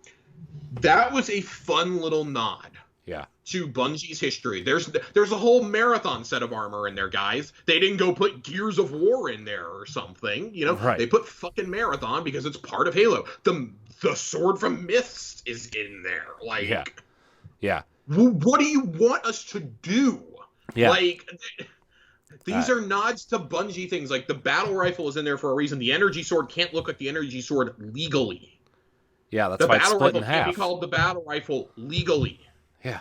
[SPEAKER 2] That was a fun little nod.
[SPEAKER 1] Yeah.
[SPEAKER 2] To Bungie's history. There's a whole marathon set of armor in there, guys. They didn't go put Gears of War in there or something.
[SPEAKER 1] Right.
[SPEAKER 2] They put fucking Marathon because it's part of Halo. The sword from Myths is in there. Like,
[SPEAKER 1] yeah.
[SPEAKER 2] What do you want us to do?
[SPEAKER 1] Yeah.
[SPEAKER 2] Like, these are nods to Bungie things. Like, the battle rifle is in there for a reason. The energy sword can't look like the energy sword legally.
[SPEAKER 1] Yeah, that's why it's split in half. The battle rifle
[SPEAKER 2] can't be called the battle rifle legally.
[SPEAKER 1] Yeah.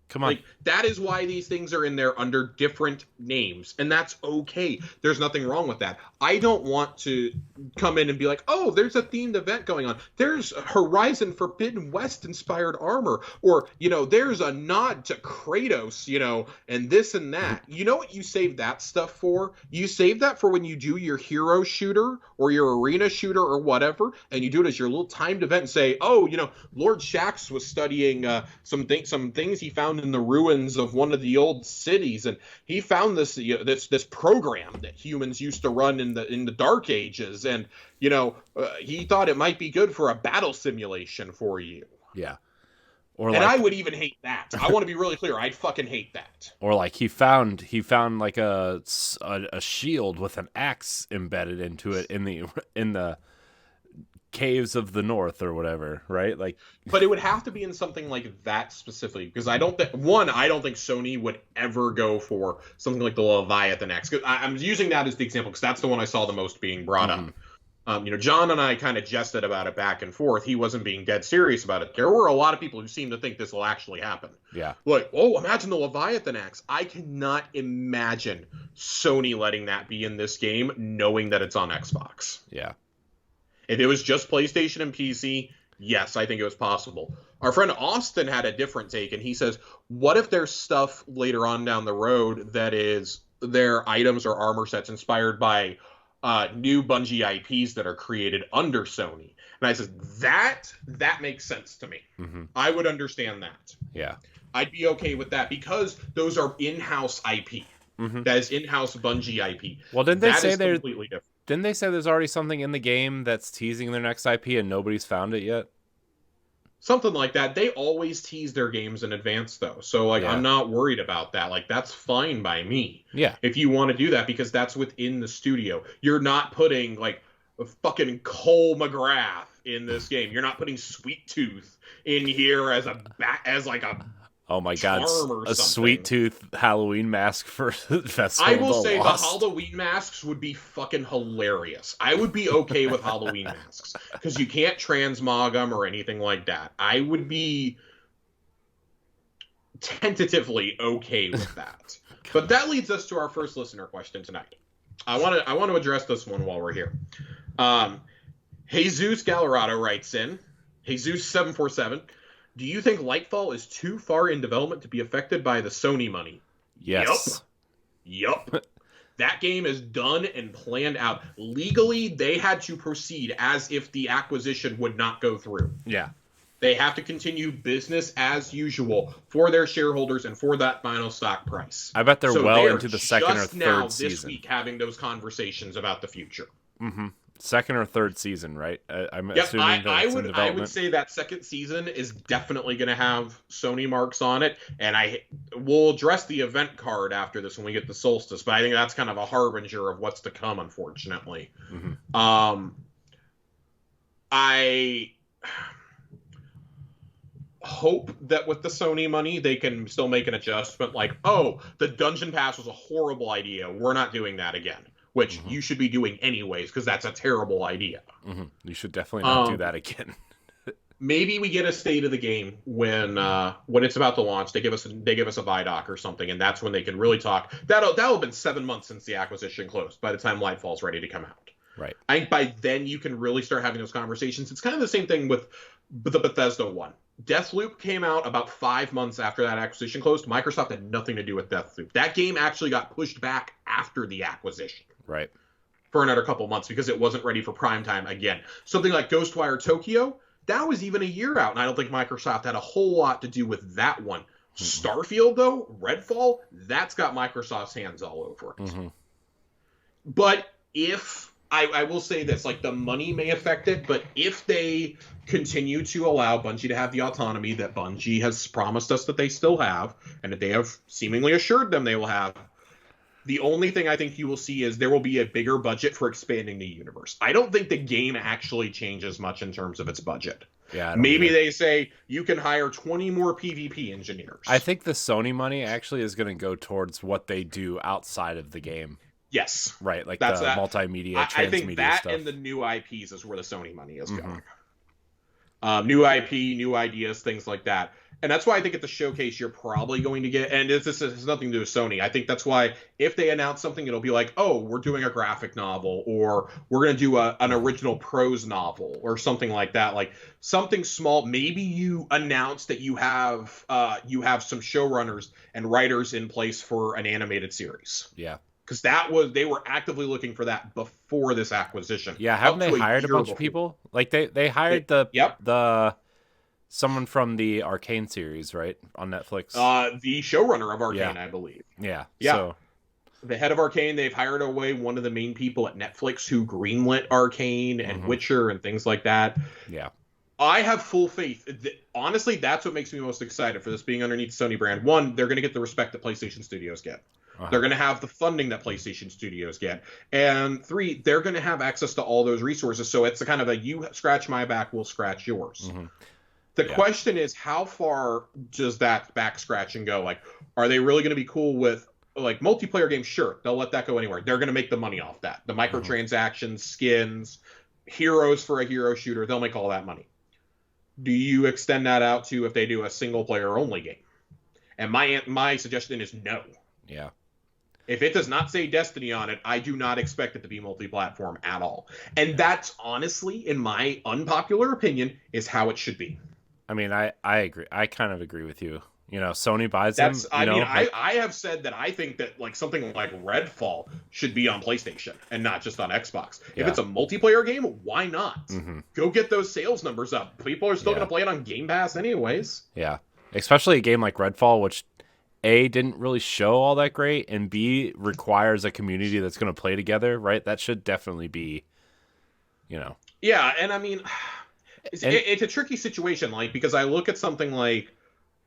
[SPEAKER 1] Come on.
[SPEAKER 2] Like, that is why these things are in there under different names, and that's okay. There's nothing wrong with that. I don't want to come in and be like, oh, there's a themed event going on. There's Horizon Forbidden West inspired armor, or, there's a nod to Kratos, and this and that. You know what you save that stuff for? You save that for when you do your hero shooter or your arena shooter or whatever, and you do it as your little timed event and say, oh, Lord Shaxx was studying some things he found in the ruins of one of the old cities, and he found this this program that humans used to run in the Dark Ages, and he thought it might be good for a battle simulation for you.
[SPEAKER 1] Yeah.
[SPEAKER 2] And I would even hate that. I want to be really clear. I'd fucking hate that.
[SPEAKER 1] Or like he found like a shield with an axe embedded into it in the caves of the north or whatever, right? Like,
[SPEAKER 2] but it would have to be in something like that specifically, because I don't think Sony would ever go for something like the Leviathan Axe. I'm using that as the example because that's the one I saw the most being brought up. John and I kind of jested about it back and forth. He wasn't being dead serious about it. There were a lot of people who seem to think this will actually happen.
[SPEAKER 1] Yeah.
[SPEAKER 2] Like, oh, imagine the Leviathan Axe. I cannot imagine Sony letting that be in this game, knowing that it's on Xbox.
[SPEAKER 1] Yeah.
[SPEAKER 2] If it was just PlayStation and PC, yes, I think it was possible. Our friend Austin had a different take, and he says, what if there's stuff later on down the road that is their items or armor sets inspired by new Bungie IPs that are created under Sony? And I said, that makes sense to me.
[SPEAKER 1] Mm-hmm.
[SPEAKER 2] I would understand that.
[SPEAKER 1] Yeah.
[SPEAKER 2] I'd be okay with that because those are in-house IP. Mm-hmm. That is in-house Bungie IP.
[SPEAKER 1] Well, didn't they say they're
[SPEAKER 2] completely different?
[SPEAKER 1] Didn't they say there's already something in the game that's teasing their next IP and nobody's found it yet?
[SPEAKER 2] Something like that. They always tease their games in advance, though. So, like, I'm not worried about that. Like, that's fine by me.
[SPEAKER 1] Yeah.
[SPEAKER 2] If you want to do that, because that's within the studio. You're not putting, like, a fucking Cole McGrath in this game. You're not putting Sweet Tooth in here as a
[SPEAKER 1] oh my god, a Sweet Tooth Halloween mask for Festival.
[SPEAKER 2] I will say the Halloween masks would be fucking hilarious. I would be okay with Halloween masks because you can't transmog them or anything like that. I would be tentatively okay with that. But that leads us to our first listener question tonight. I want to address this one while we're here. Jesus Galarado writes in, Jesus747. Do you think Lightfall is too far in development to be affected by the Sony money?
[SPEAKER 1] Yes.
[SPEAKER 2] Yup. That game is done and planned out. Legally, they had to proceed as if the acquisition would not go through.
[SPEAKER 1] Yeah.
[SPEAKER 2] They have to continue business as usual for their shareholders and for that final stock price.
[SPEAKER 1] I bet they're into the second or third
[SPEAKER 2] now,
[SPEAKER 1] season.
[SPEAKER 2] this week, having those conversations about the future.
[SPEAKER 1] Mm-hmm. Second or third season, right? I'm assuming that it's in development.
[SPEAKER 2] I would say that second season is definitely going to have Sony marks on it, and we'll address the event card after this when we get the Solstice, but I think that's kind of a harbinger of what's to come, unfortunately. Mm-hmm. I hope that with the Sony money, they can still make an adjustment like, oh, the Dungeon Pass was a horrible idea. We're not doing that again. which you should be doing anyways, because that's a terrible idea.
[SPEAKER 1] You should definitely not do that again.
[SPEAKER 2] Maybe we get a state of the game when it's about to launch. They give us a ViDoc or something, and that's when they can really talk. That'll have been 7 months since the acquisition closed by the time Lightfall's ready to come out.
[SPEAKER 1] Right.
[SPEAKER 2] I think by then you can really start having those conversations. It's kind of the same thing with the Bethesda one. Deathloop came out about 5 months after that acquisition closed. Microsoft had nothing to do with Deathloop. That game actually got pushed back after the acquisition.
[SPEAKER 1] Right.
[SPEAKER 2] For another couple months because it wasn't ready for prime time again. Something like Ghostwire Tokyo, that was even a year out, and I don't think Microsoft had a whole lot to do with that one. Starfield, though, Redfall, that's got Microsoft's hands all over it. But if... I will say this, like, the money may affect it, but if they continue to allow Bungie to have the autonomy that Bungie has promised us that they still have, and that they have seemingly assured them they will have, the only thing I think you will see is there will be a bigger budget for expanding the universe. I don't think the game actually changes much in terms of its budget.
[SPEAKER 1] Yeah,
[SPEAKER 2] maybe they say you can hire 20 more PvP engineers.
[SPEAKER 1] I think the Sony money actually is going to go towards what they do outside of the game.
[SPEAKER 2] Yes.
[SPEAKER 1] Right, like that's the multimedia, transmedia
[SPEAKER 2] I think that
[SPEAKER 1] stuff.
[SPEAKER 2] and the new IPs is where the Sony money is going. New IP, new ideas, things like that. And that's why I think at the showcase you're probably going to get, and this has nothing to do with Sony. I think that's why if they announce something, it'll be like, oh, we're doing a graphic novel, or we're going to do an original prose novel, or something like that. Like something small. Maybe you announce that you have some showrunners and writers in place for an animated series.
[SPEAKER 1] Yeah.
[SPEAKER 2] Because they were actively looking for that before this acquisition.
[SPEAKER 1] Yeah, haven't they hired a bunch of people? Like they hired the someone from the Arcane series, right, on Netflix.
[SPEAKER 2] The showrunner of Arcane, I believe.
[SPEAKER 1] Yeah.
[SPEAKER 2] So the head of Arcane, they've hired away one of the main people at Netflix who greenlit Arcane and Witcher and things like that.
[SPEAKER 1] Yeah.
[SPEAKER 2] I have full faith. Honestly, that's what makes me most excited for this being underneath the Sony brand. One, they're going to get the respect that PlayStation Studios get. They're going to have the funding that PlayStation Studios get. And 3, they're going to have access to all those resources. So it's a kind of a you scratch my back, we'll scratch yours. The question is, how far does that back scratching go? Like, are they really going to be cool with like multiplayer games? Sure, they'll let that go anywhere. They're going to make the money off that. The microtransactions, skins, heroes for a hero shooter, they'll make all that money. Do you extend that out to if they do a single player only game? And my suggestion is no.
[SPEAKER 1] Yeah.
[SPEAKER 2] If it does not say Destiny on it, I do not expect it to be multi-platform at all. And that's honestly, in my unpopular opinion, is how it should be.
[SPEAKER 1] I mean, I agree. I kind of agree with you. You know, Sony buys them.
[SPEAKER 2] I have said that I think that like something like Redfall should be on PlayStation and not just on Xbox. If it's a multiplayer game, why not? Go get those sales numbers up. People are still going to play it on Game Pass anyways.
[SPEAKER 1] Yeah. Especially a game like Redfall, which A, didn't really show all that great, and B, requires a community that's going to play together, right? That should definitely be, you know.
[SPEAKER 2] Yeah, and I mean, it's a tricky situation, like, because I look at something like,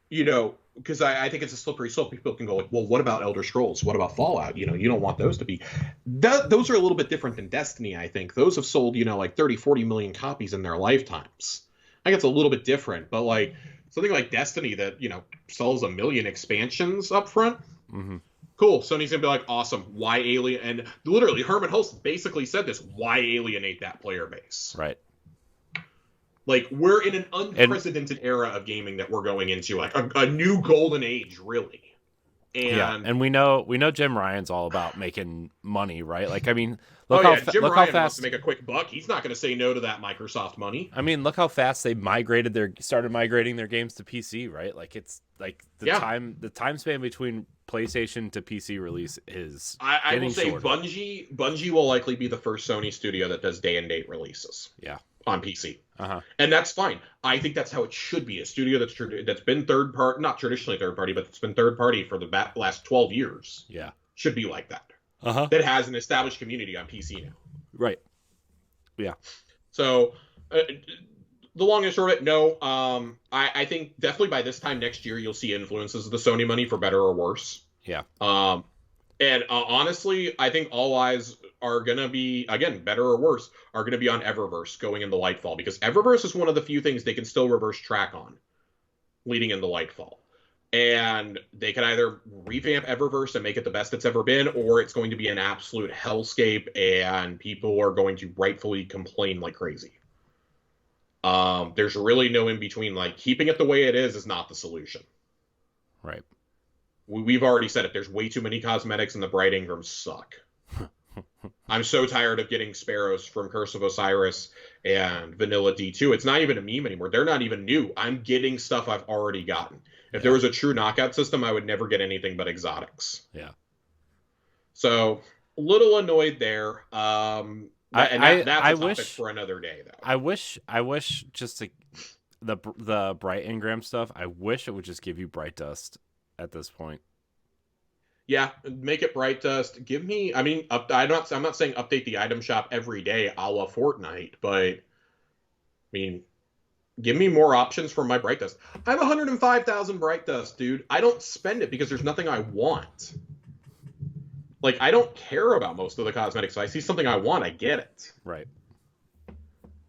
[SPEAKER 2] you know, because I think it's a slippery slope. People can go like, well, what about Elder Scrolls? What about Fallout? You know, you don't want those to be. Those are a little bit different than Destiny, I think. Those have sold, you know, like 30, 40 million copies in their lifetimes. I think it's a little bit different, but like something like Destiny that, you know, sells 1 million expansions up front. Cool. Sony's going to be like, awesome. Why alien? And literally, Herman Hulst basically said this. Why alienate that player base?
[SPEAKER 1] Right.
[SPEAKER 2] Like, we're in an unprecedented era of gaming that we're going into, like a new golden age, really.
[SPEAKER 1] And we know Jim Ryan's all about making money, right? Like, I mean,
[SPEAKER 2] Jim Ryan wants to make a quick buck. He's not going to say no to that Microsoft money.
[SPEAKER 1] I mean, look how fast they started migrating their games to PC, right? Like, it's like the time span between PlayStation to PC release is.
[SPEAKER 2] I will say
[SPEAKER 1] shorter.
[SPEAKER 2] Bungie will likely be the first Sony studio that does day and date releases.
[SPEAKER 1] Yeah.
[SPEAKER 2] On PC. And that's fine. I think that's how it should be. A studio that's been third party, not traditionally third party, but it's been third party for the last 12 years.
[SPEAKER 1] Yeah. Should
[SPEAKER 2] be like that. That has an established community on PC now.
[SPEAKER 1] Right. Yeah.
[SPEAKER 2] So the long and short of it, no. I think definitely by this time next year, you'll see influences of the Sony money for better or worse.
[SPEAKER 1] Yeah.
[SPEAKER 2] And honestly, I think all eyes are going to be, again, better or worse, are going to be on Eververse going into Lightfall. Because Eververse is one of the few things they can still reverse track on leading into Lightfall. And they can either revamp Eververse and make it the best it's ever been, or it's going to be an absolute hellscape and people are going to rightfully complain like crazy. There's really no in between. Like, keeping it the way it is not the solution.
[SPEAKER 1] Right.
[SPEAKER 2] We've already said it. There's way too many cosmetics and the Bright Ingrams suck. I'm so tired of getting Sparrows from Curse of Osiris and Vanilla D2. It's not even a meme anymore. They're not even new. I'm getting stuff I've already gotten. If there was a true knockout system, I would never get anything but exotics.
[SPEAKER 1] Yeah.
[SPEAKER 2] So, a little annoyed there. That's a topic for another day, though.
[SPEAKER 1] I wish just the Bright Ingram stuff, I wish it would just give you Bright Dust at this point.
[SPEAKER 2] Yeah, make it Bright Dust. Give me, I mean, I'm not saying update the item shop every day a la Fortnite, but I mean, give me more options for my Bright Dust. I have 105,000 Bright Dust, dude. I don't spend it because there's nothing I want. Like, I don't care about most of the cosmetics. So I see something I want, I get it.
[SPEAKER 1] Right.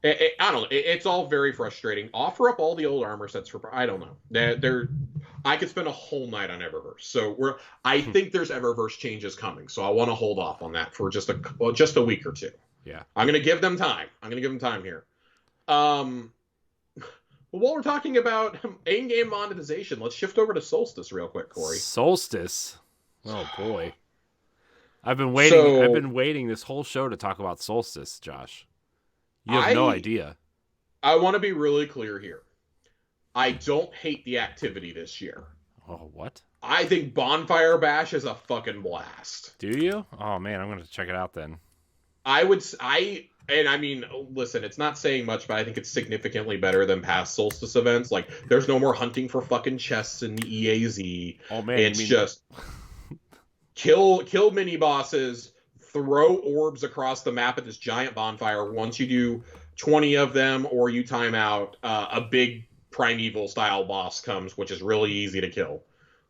[SPEAKER 2] I don't know. It's all very frustrating. Offer up all the old armor sets for, I don't know. I could spend a whole night on Eververse. So I think there's Eververse changes coming. So I want to hold off on that for just a week or two.
[SPEAKER 1] Yeah.
[SPEAKER 2] I'm going to give them time. Here. Well, while we're talking about in-game monetization, let's shift over to Solstice real quick, Corey.
[SPEAKER 1] Solstice? Oh, boy. I've been waiting this whole show to talk about Solstice, Josh. You have no idea.
[SPEAKER 2] I want to be really clear here. I don't hate the activity this year.
[SPEAKER 1] Oh, what?
[SPEAKER 2] I think Bonfire Bash is a fucking blast.
[SPEAKER 1] Do you? Oh, man, I'm going to check it out then.
[SPEAKER 2] And I mean, listen, it's not saying much, but I think it's significantly better than past Solstice events. Like, there's no more hunting for fucking chests in the EAZ.
[SPEAKER 1] Oh, man.
[SPEAKER 2] It's just kill mini bosses, throw orbs across the map at this giant bonfire. Once you do 20 of them or you time out, a big primeval style boss comes, which is really easy to kill.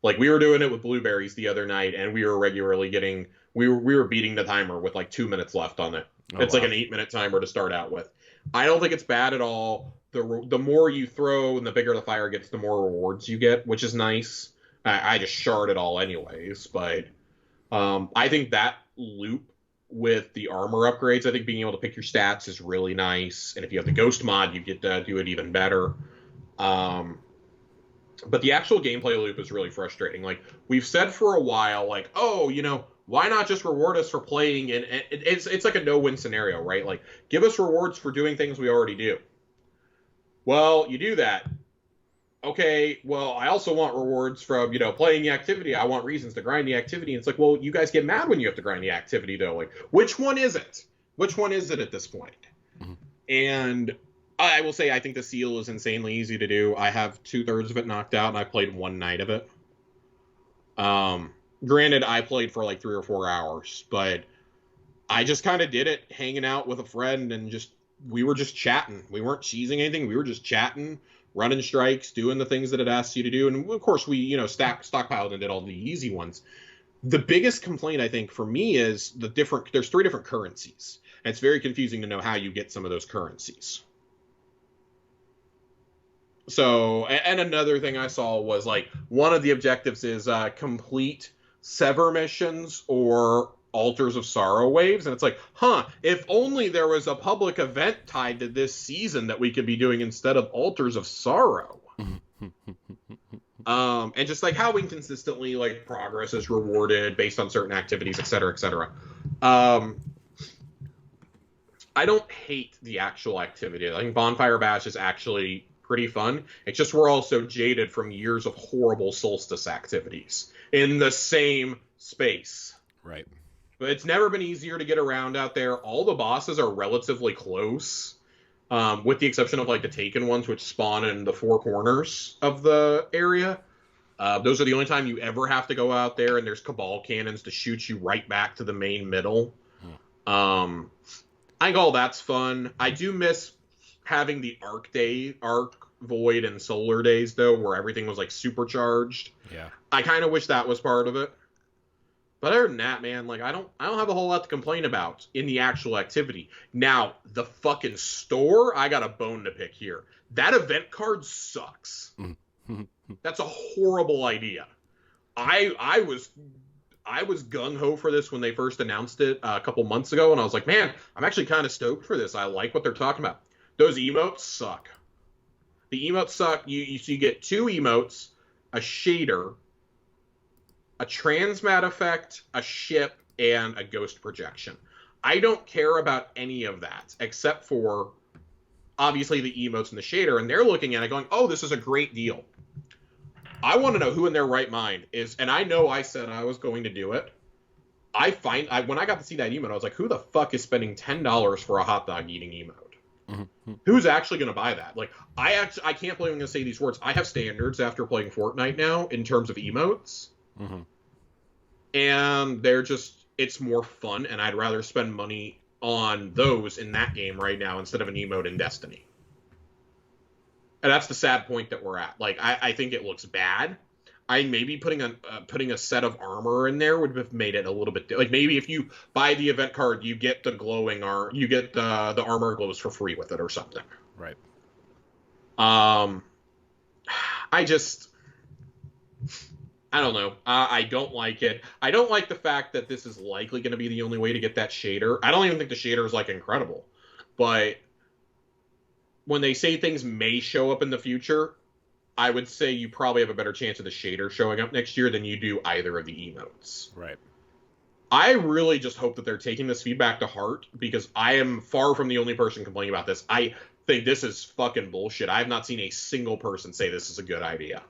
[SPEAKER 2] Like, we were doing it with blueberries the other night, and we were regularly we were beating the timer with like 2 minutes left on it. It's like an 8-minute timer to start out with. I don't think it's bad at all. The more you throw and the bigger the fire gets, the more rewards you get, which is nice. I just shard it all anyways, but I think that loop with the armor upgrades, I think being able to pick your stats is really nice. And if you have the ghost mod, you get to do it even better. But the actual gameplay loop is really frustrating. Like, we've said for a while, like, oh, why not just reward us for playing? And it's like a no-win scenario, right? Like, give us rewards for doing things we already do. Well, you do that. Okay, well, I also want rewards from, playing the activity. I want reasons to grind the activity. And it's like, well, you guys get mad when you have to grind the activity, though. Like, which one is it? Which one is it at this point? Mm-hmm. And I will say I think the seal is insanely easy to do. I have 2/3 of it knocked out, and I played one night of it. Granted, I played for like 3 or 4 hours, but I just kind of did it hanging out with a friend, and we were just chatting. We weren't cheesing anything. We were just chatting, running strikes, doing the things that it asks you to do. And of course, we, stockpiled and did all the easy ones. The biggest complaint, I think, for me is there's 3 different currencies. And it's very confusing to know how you get some of those currencies. So, and another thing I saw was like, one of the objectives is complete Sever missions or Altars of Sorrow waves. And it's like, if only there was a public event tied to this season that we could be doing instead of Altars of Sorrow. And just like how inconsistently like progress is rewarded based on certain activities, et cetera, et cetera. I don't hate the actual activity. I think Bonfire Bash is actually pretty fun. It's just we're all so jaded from years of horrible Solstice activities in the same space.
[SPEAKER 1] Right.
[SPEAKER 2] But it's never been easier to get around out there. All the bosses are relatively close, with the exception of like the Taken ones, which spawn in the 4 corners of the area. Those are the only time you ever have to go out there, and there's Cabal cannons to shoot you right back to the main middle. I think all that's fun. I do miss having the Arc Void and Solar days, though, where everything was like supercharged.
[SPEAKER 1] Yeah. I
[SPEAKER 2] kind of wish that was part of it. But other than that, man, like I don't have a whole lot to complain about in the actual activity. Now, the fucking store, I got a bone to pick here. That event card sucks. That's a horrible idea. I was gung ho for this when they first announced it a couple months ago, and I was like, man, I'm actually kind of stoked for this. I like what they're talking about. Those emotes suck. The emotes suck. You get 2 emotes, a shader, a transmat effect, a ship, and a ghost projection. I don't care about any of that except for obviously the emotes and the shader, and they're looking at it going, oh, this is a great deal. I want to know who in their right mind is, and I know I said I was going to do it. When I got to see that emote, I was like, who the fuck is spending $10 for a hot dog eating emote? Mm-hmm. Who's actually going to buy that? Like, I can't believe I'm going to say these words. I have standards after playing Fortnite now in terms of emotes. Mm-hmm. And it's more fun, and I'd rather spend money on those in that game right now instead of an emote in Destiny. And that's the sad point that we're at. Like, I think it looks bad. I maybe putting a set of armor in there would have made it a little bit like maybe if you buy the event card, you get the glowing you get the armor glows for free with it or something.
[SPEAKER 1] Right.
[SPEAKER 2] I don't know. I don't like it. I don't like the fact that this is likely going to be the only way to get that shader. I don't even think the shader is like incredible, but when they say things may show up in the future, I would say you probably have a better chance of the shader showing up next year than you do either of the emotes.
[SPEAKER 1] Right.
[SPEAKER 2] I really just hope that they're taking this feedback to heart, because I am far from the only person complaining about this. I think this is fucking bullshit. I have not seen a single person say this is a good idea.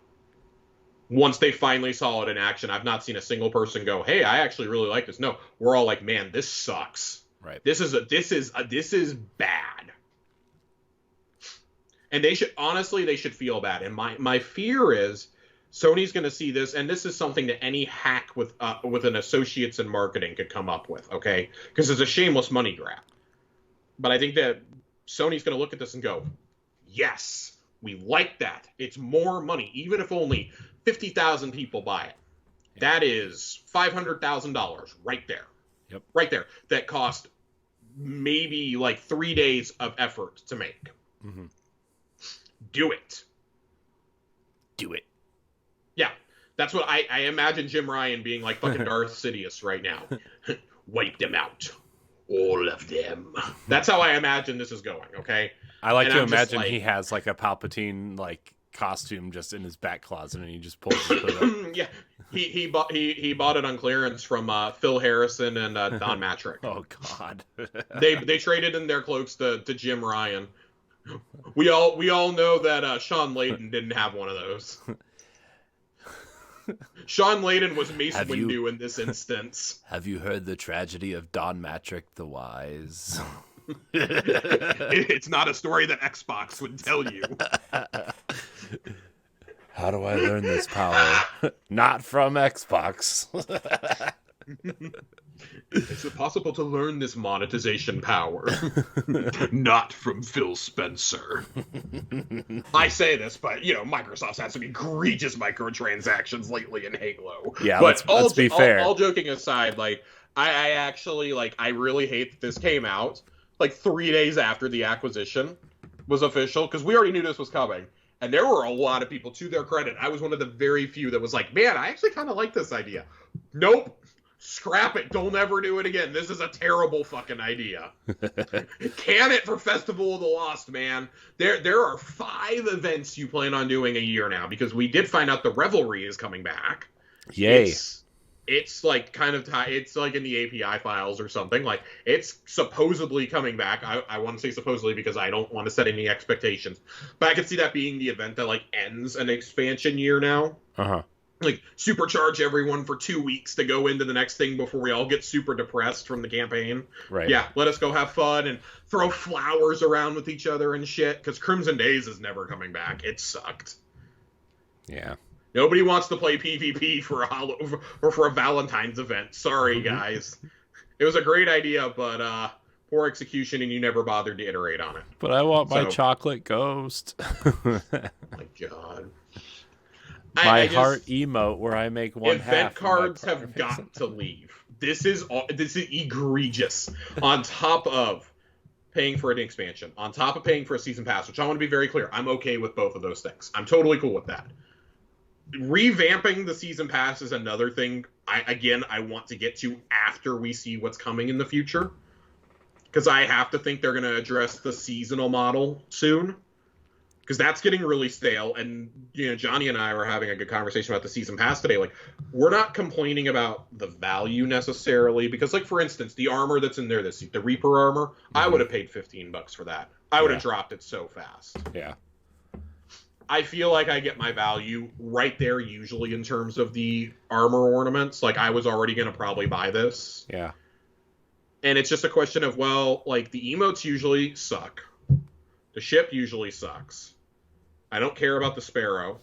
[SPEAKER 2] Once they finally saw it in action, I've not seen a single person go, hey, I actually really like this. No, we're all like, man, this sucks.
[SPEAKER 1] Right.
[SPEAKER 2] This is bad. And they should feel bad. And my fear is Sony's going to see this, and this is something that any hack with an associates in marketing could come up with, okay? Because it's a shameless money grab. But I think that Sony's going to look at this and go, yes, we like that. It's more money, even if only 50,000 people buy it. That is $500,000 right there.
[SPEAKER 1] Yep.
[SPEAKER 2] Right there. That cost maybe like 3 days of effort to make. Mm-hmm. Do it.
[SPEAKER 1] Do it.
[SPEAKER 2] Yeah. That's what I imagine Jim Ryan being like fucking Darth Sidious right now. Wipe them out. All of them. That's how I imagine this is going, okay?
[SPEAKER 1] I like to imagine he has like a Palpatine like costume just in his back closet, and he just pulls his hood up.
[SPEAKER 2] Yeah. He bought it on clearance from Phil Harrison and Don Matrick.
[SPEAKER 1] Oh God.
[SPEAKER 2] They traded in their clothes to Jim Ryan. We all know that Sean Layden didn't have one of those. Sean Layden was Mace Windu in this instance.
[SPEAKER 1] Have you heard the tragedy of Don Matrick the Wise?
[SPEAKER 2] It's not a story that Xbox would tell you.
[SPEAKER 1] How do I learn this power? Not from Xbox.
[SPEAKER 2] Is it possible to learn this monetization power? Not from Phil Spencer. I say this, but, Microsoft's had some egregious microtransactions lately in Halo.
[SPEAKER 1] Yeah,
[SPEAKER 2] but
[SPEAKER 1] let's be fair.
[SPEAKER 2] All joking aside, like, I actually, like, I really hate that this came out, like, 3 days after the acquisition was official, because we already knew this was coming. And there were a lot of people, to their credit. I was one of the very few that was like, man, I actually kind of like this idea. Nope. Scrap it. Don't ever do it again. This is a terrible fucking idea. Can it for Festival of the Lost, man. There are 5 events you plan on doing a year now, because we did find out the Revelry is coming back.
[SPEAKER 1] Yay.
[SPEAKER 2] It's like kind of it's like in the API files or something. Like, it's supposedly coming back. I want to say supposedly because I don't want to set any expectations. But I can see that being the event that like ends an expansion year now.
[SPEAKER 1] Uh-huh.
[SPEAKER 2] Like, supercharge everyone for 2 weeks to go into the next thing before we all get super depressed from the campaign.
[SPEAKER 1] Right.
[SPEAKER 2] Yeah, let us go have fun and throw flowers around with each other and shit, because Crimson Days is never coming back. It sucked.
[SPEAKER 1] Yeah.
[SPEAKER 2] Nobody wants to play PvP for a Valentine's event. Sorry, guys. It was a great idea, but poor execution, and you never bothered to iterate on it.
[SPEAKER 1] But I want my chocolate ghost.
[SPEAKER 2] Oh my God.
[SPEAKER 1] My heart emote where I make one half.
[SPEAKER 2] Event cards have got to leave. This is egregious. On top of paying for an expansion, on top of paying for a season pass, which I want to be very clear, I'm okay with both of those things. I'm totally cool with that. revamping the season pass is another thing. I want to get to after we see what's coming in the future, because I have to think they're going to address the seasonal model soon, because that's getting really stale. And Johnny and I were having a good conversation about the season pass today. Like, we're not complaining about the value necessarily, because, like, for instance, the armor that's in there this the Reaper armor, I would have paid $15 for that. I would have dropped it so fast.
[SPEAKER 1] Yeah.
[SPEAKER 2] I feel like I get my value right there usually in terms of the armor ornaments. Like, I was already going to probably buy this.
[SPEAKER 1] Yeah.
[SPEAKER 2] And it's just a question of, well, like, the emotes usually suck. The ship usually sucks. I don't care about the Sparrow.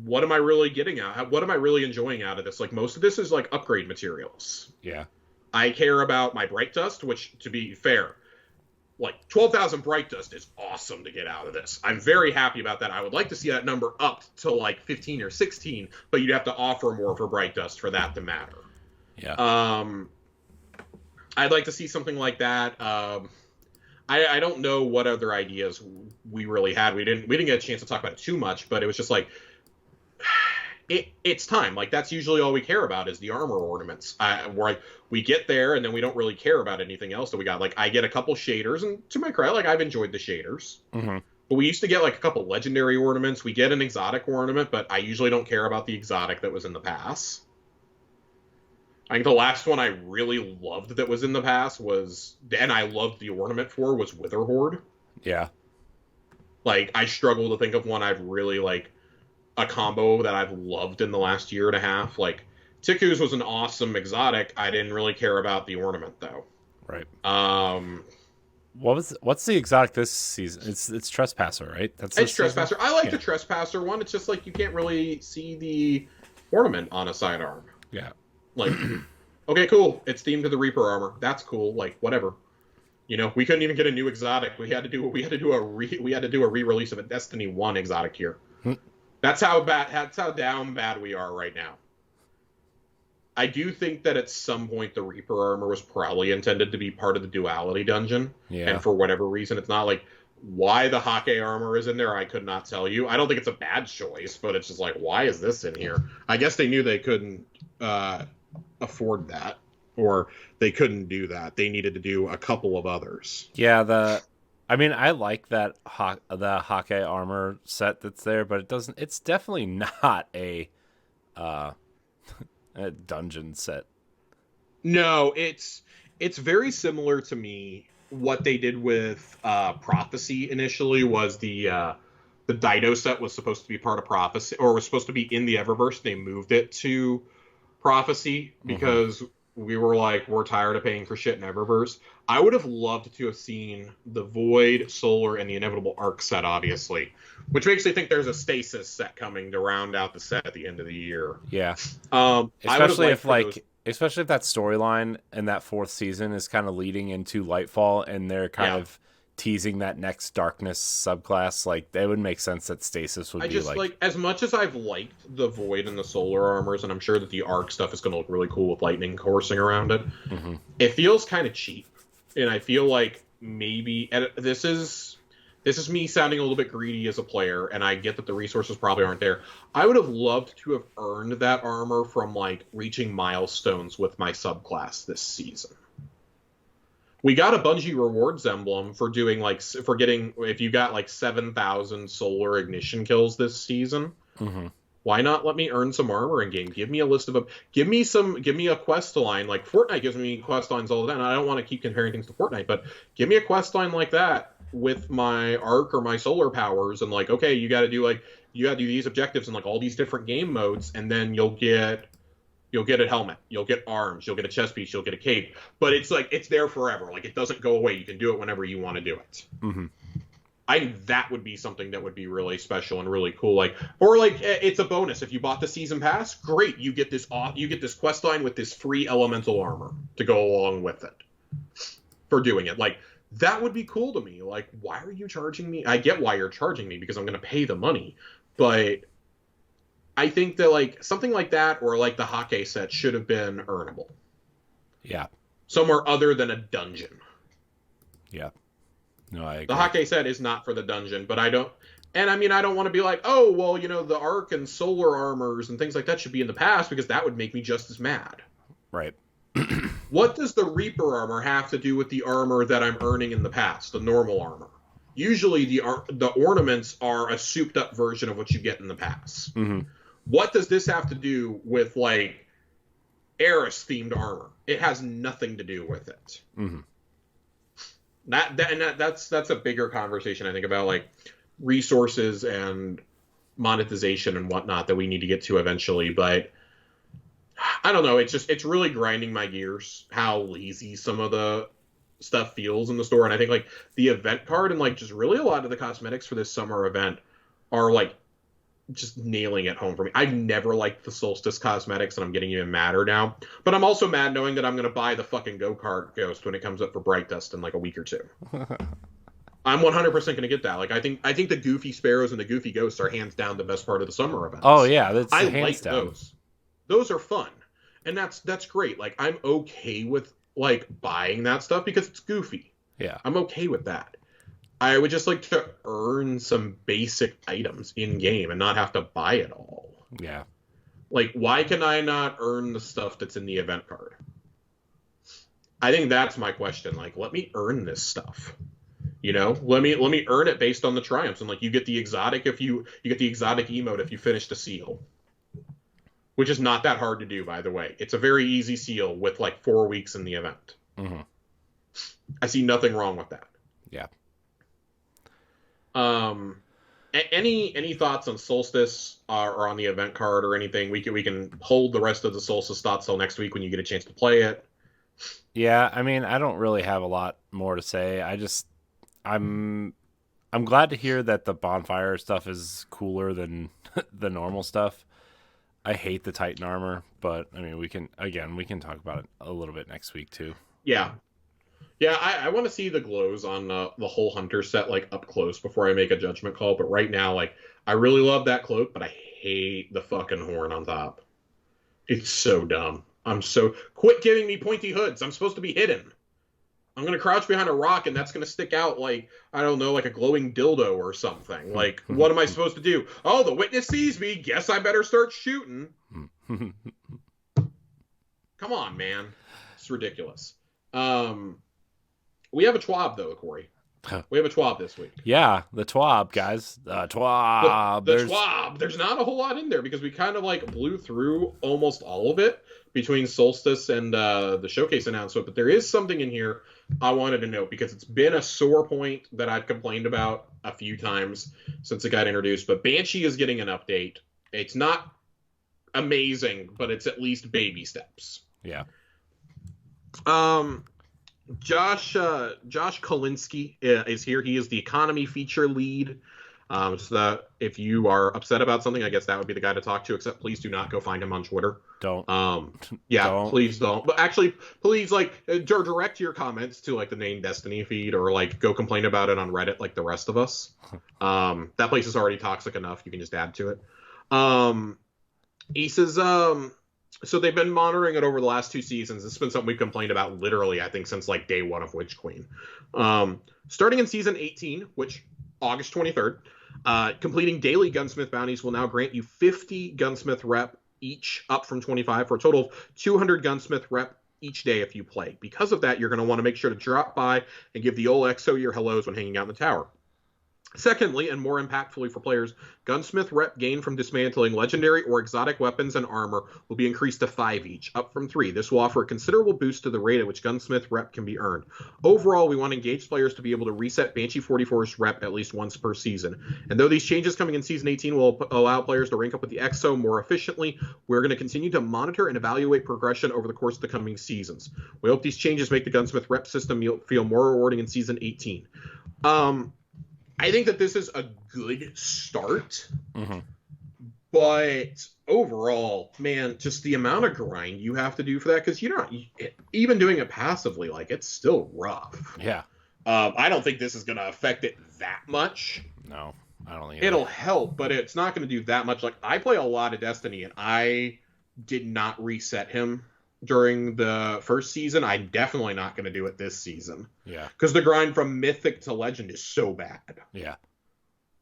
[SPEAKER 2] What am I really getting out? What am I really enjoying out of this? Like, most of this is, like, upgrade materials.
[SPEAKER 1] Yeah.
[SPEAKER 2] I care about my Bright Dust, which, to be fair, like, 12,000 Bright Dust is awesome to get out of this. I'm very happy about that. I would like to see that number up to, like, 15 or 16, but you'd have to offer more for Bright Dust for that to matter.
[SPEAKER 1] Yeah.
[SPEAKER 2] I'd like to see something like that. I don't know what other ideas we really had. We didn't get a chance to talk about it too much, but it was just like, it's time. Like, that's usually all we care about is the armor ornaments. Where we get there and then we don't really care about anything else that we got. Like, I get a couple shaders, and to my credit, like, I've enjoyed the shaders.
[SPEAKER 1] Mm-hmm.
[SPEAKER 2] But we used to get like a couple legendary ornaments. We get an exotic ornament, but I usually don't care about the exotic that was in the pass. I think the last one I really loved that was in the pass was, and I loved the ornament for, was Witherhoard.
[SPEAKER 1] Yeah.
[SPEAKER 2] Like, I struggle to think of one I've really, like, a combo that I've loved in the last year and a half. Like, Tiku's was an awesome exotic. I didn't really care about the ornament, though.
[SPEAKER 1] Right.
[SPEAKER 2] What's
[SPEAKER 1] the exotic this season? It's Trespasser, right?
[SPEAKER 2] It's Trespasser. I like the Trespasser one. It's just like you can't really see the ornament on a sidearm.
[SPEAKER 1] Yeah.
[SPEAKER 2] Like, okay, cool. It's themed to the Reaper armor. That's cool. Like, whatever. We couldn't even get a new exotic. We had to do a re-release of a Destiny 1 exotic here. That's how down bad we are right now. I do think that at some point the Reaper armor was probably intended to be part of the duality dungeon.
[SPEAKER 1] Yeah.
[SPEAKER 2] And for whatever reason, it's not. Like, why the Hake armor is in there, I could not tell you. I don't think it's a bad choice, but it's just like, why is this in here? I guess they knew they couldn't afford that, or they couldn't do that. They needed to do a couple of others.
[SPEAKER 1] Yeah, I like that the Hake armor set that's there, but it's definitely not a dungeon set.
[SPEAKER 2] No, it's very similar to me. What they did with Prophecy initially was the Dido set was supposed to be part of Prophecy, or was supposed to be in the Eververse. They moved it to Prophecy because we were like, we're tired of paying for shit in Eververse. I would have loved to have seen the Void, Solar, and the Inevitable Arc set, obviously, which makes me think there's a Stasis set coming to round out the set at the end of the year.
[SPEAKER 1] Yeah.
[SPEAKER 2] Especially
[SPEAKER 1] if that storyline in that fourth season is kind of leading into Lightfall, and they're kind of teasing that next darkness subclass, like, it would make sense that Stasis would be like,
[SPEAKER 2] as much as I've liked the Void and the Solar armors, and I'm sure that the Arc stuff is going to look really cool with lightning coursing around it, it feels kind of cheap, and I feel like maybe, and this is me sounding a little bit greedy as a player, and I get that the resources probably aren't there. I would have loved to have earned that armor from, like, reaching milestones with my subclass this season. We got a Bungie rewards emblem for doing, like, if you got, like, 7,000 solar ignition kills this season. Why not let me earn some armor in game? Give me a list of them. Give me a quest line. Like, Fortnite gives me quest lines all the time. I don't want to keep comparing things to Fortnite, but give me a quest line like that with my arc or my solar powers, and, like, okay, you got to do these objectives in, like, all these different game modes, and then you'll get a helmet, you'll get arms, you'll get a chest piece, you'll get a cape. But it's like, it's there forever. Like, it doesn't go away. You can do it whenever you want to do it. I think that would be something that would be really special and really cool. Like, or like, it's a bonus. If you bought the season pass, great. You get this quest line with this free elemental armor to go along with it for doing it. Like, that would be cool to me. Like, why are you charging me? I get why you're charging me, because I'm going to pay the money. But I think that, like, something like that, or like the Hake set, should have been earnable.
[SPEAKER 1] Yeah.
[SPEAKER 2] Somewhere other than a dungeon.
[SPEAKER 1] Yeah. No, I agree.
[SPEAKER 2] The Hake set is not for the dungeon, but I don't. And I mean, I don't want to be like, oh, well, the arc and solar armors and things like that should be in the past because that would make me just as mad.
[SPEAKER 1] Right.
[SPEAKER 2] What does the Reaper armor have to do with the armor that I'm earning in the past, the normal armor? Usually the ornaments are a souped up version of what you get in the past.
[SPEAKER 1] Mm-hmm.
[SPEAKER 2] What does this have to do with, like, Eris themed armor? It has nothing to do with it.
[SPEAKER 1] Mm-hmm.
[SPEAKER 2] That's a bigger conversation, I think, about like resources and monetization and whatnot that we need to get to eventually. But I don't know. It's really grinding my gears how lazy some of the stuff feels in the store. And I think like the event card and like just really a lot of the cosmetics for this summer event are like just nailing it home for me. I've never liked the Solstice cosmetics, and I'm getting even madder now. But I'm also mad knowing that I'm going to buy the fucking go-kart ghost when it comes up for Bright Dust in like a week or two. I'm 100% going to get that. Like I think the Goofy Sparrows and the Goofy Ghosts are hands down the best part of the summer events.
[SPEAKER 1] Oh yeah, that's
[SPEAKER 2] I
[SPEAKER 1] hands
[SPEAKER 2] like
[SPEAKER 1] down.
[SPEAKER 2] those. Those are fun, and that's great. Like I'm okay with like buying that stuff because it's goofy.
[SPEAKER 1] Yeah,
[SPEAKER 2] I'm okay with that. I would just like to earn some basic items in game and not have to buy it all.
[SPEAKER 1] Yeah.
[SPEAKER 2] Like, why can I not earn the stuff that's in the event card? I think that's my question. Like, let me earn this stuff. Let me earn it based on the triumphs. And like, you get the exotic if you get the exotic emote if you finish the seal, which is not that hard to do, by the way. It's a very easy seal with like 4 weeks in the event.
[SPEAKER 1] Mm-hmm.
[SPEAKER 2] I see nothing wrong with that.
[SPEAKER 1] Yeah.
[SPEAKER 2] Any thoughts on Solstice or on the event card or anything? We can hold the rest of the Solstice thoughts till next week when you get a chance to play it.
[SPEAKER 1] Yeah, I mean, I don't really have a lot more to say. I'm glad to hear that the bonfire stuff is cooler than the normal stuff. I hate the Titan armor, but I mean, we can talk about it a little bit next week too.
[SPEAKER 2] Yeah. Yeah, I want to see the glows on the whole Hunter set, like, up close before I make a judgment call. But right now, like, I really love that cloak, but I hate the fucking horn on top. It's so dumb. Quit giving me pointy hoods. I'm supposed to be hidden. I'm going to crouch behind a rock, and that's going to stick out like, I don't know, like a glowing dildo or something. Like, what am I supposed to do? Oh, the witness sees me. Guess I better start shooting. Come on, man. It's ridiculous. We have a TWAB, though, Corey. We have a TWAB this week.
[SPEAKER 1] Yeah, the TWAB, guys. TWAB.
[SPEAKER 2] The TWAB. There's not a whole lot in there because we kind of like blew through almost all of it between Solstice and the showcase announcement. But there is something in here I wanted to note because it's been a sore point that I've complained about a few times since it got introduced. But Banshee is getting an update. It's not amazing, but it's at least baby steps.
[SPEAKER 1] Yeah.
[SPEAKER 2] Josh Kolinsky is here. He is the economy feature lead. So that if you are upset about something, I guess that would be the guy to talk to. Except please do not go find him on Twitter.
[SPEAKER 1] Don't.
[SPEAKER 2] Yeah,
[SPEAKER 1] don't.
[SPEAKER 2] Please don't. But actually, please direct your comments to like the main Destiny feed or like go complain about it on Reddit like the rest of us. That place is already toxic enough. You can just add to it. He says so they've been monitoring it over the last 2 seasons. It's been something we've complained about literally, I think, since like day 1 of Witch Queen. Starting in season 18, which August 23rd, completing daily gunsmith bounties will now grant you 50 gunsmith rep each, up from 25, for a total of 200 gunsmith rep each day if you play. Because of that, you're going to want to make sure to drop by and give the old XO your hellos when hanging out in the tower. Secondly, and more impactfully for players, gunsmith rep gained from dismantling legendary or exotic weapons and armor will be increased to 5 each, up from 3. This will offer a considerable boost to the rate at which gunsmith rep can be earned. Overall, we want engaged players to be able to reset Banshee 44's rep at least once per season. And though these changes coming in Season 18 will allow players to rank up with the XO more efficiently, we're going to continue to monitor and evaluate progression over the course of the coming seasons. We hope these changes make the gunsmith rep system feel more rewarding in Season 18. I think that this is a good start, but overall, man, just the amount of grind you have to do for that, because even doing it passively, like, it's still rough.
[SPEAKER 1] Yeah.
[SPEAKER 2] I don't think this is going to affect it that much.
[SPEAKER 1] No, I don't think
[SPEAKER 2] it'll help, but it's not going to do that much. Like, I play a lot of Destiny, and I did not reset him during the first season. I'm definitely not going to do it this season.
[SPEAKER 1] Yeah.
[SPEAKER 2] Because the grind from Mythic to Legend is so bad.
[SPEAKER 1] Yeah.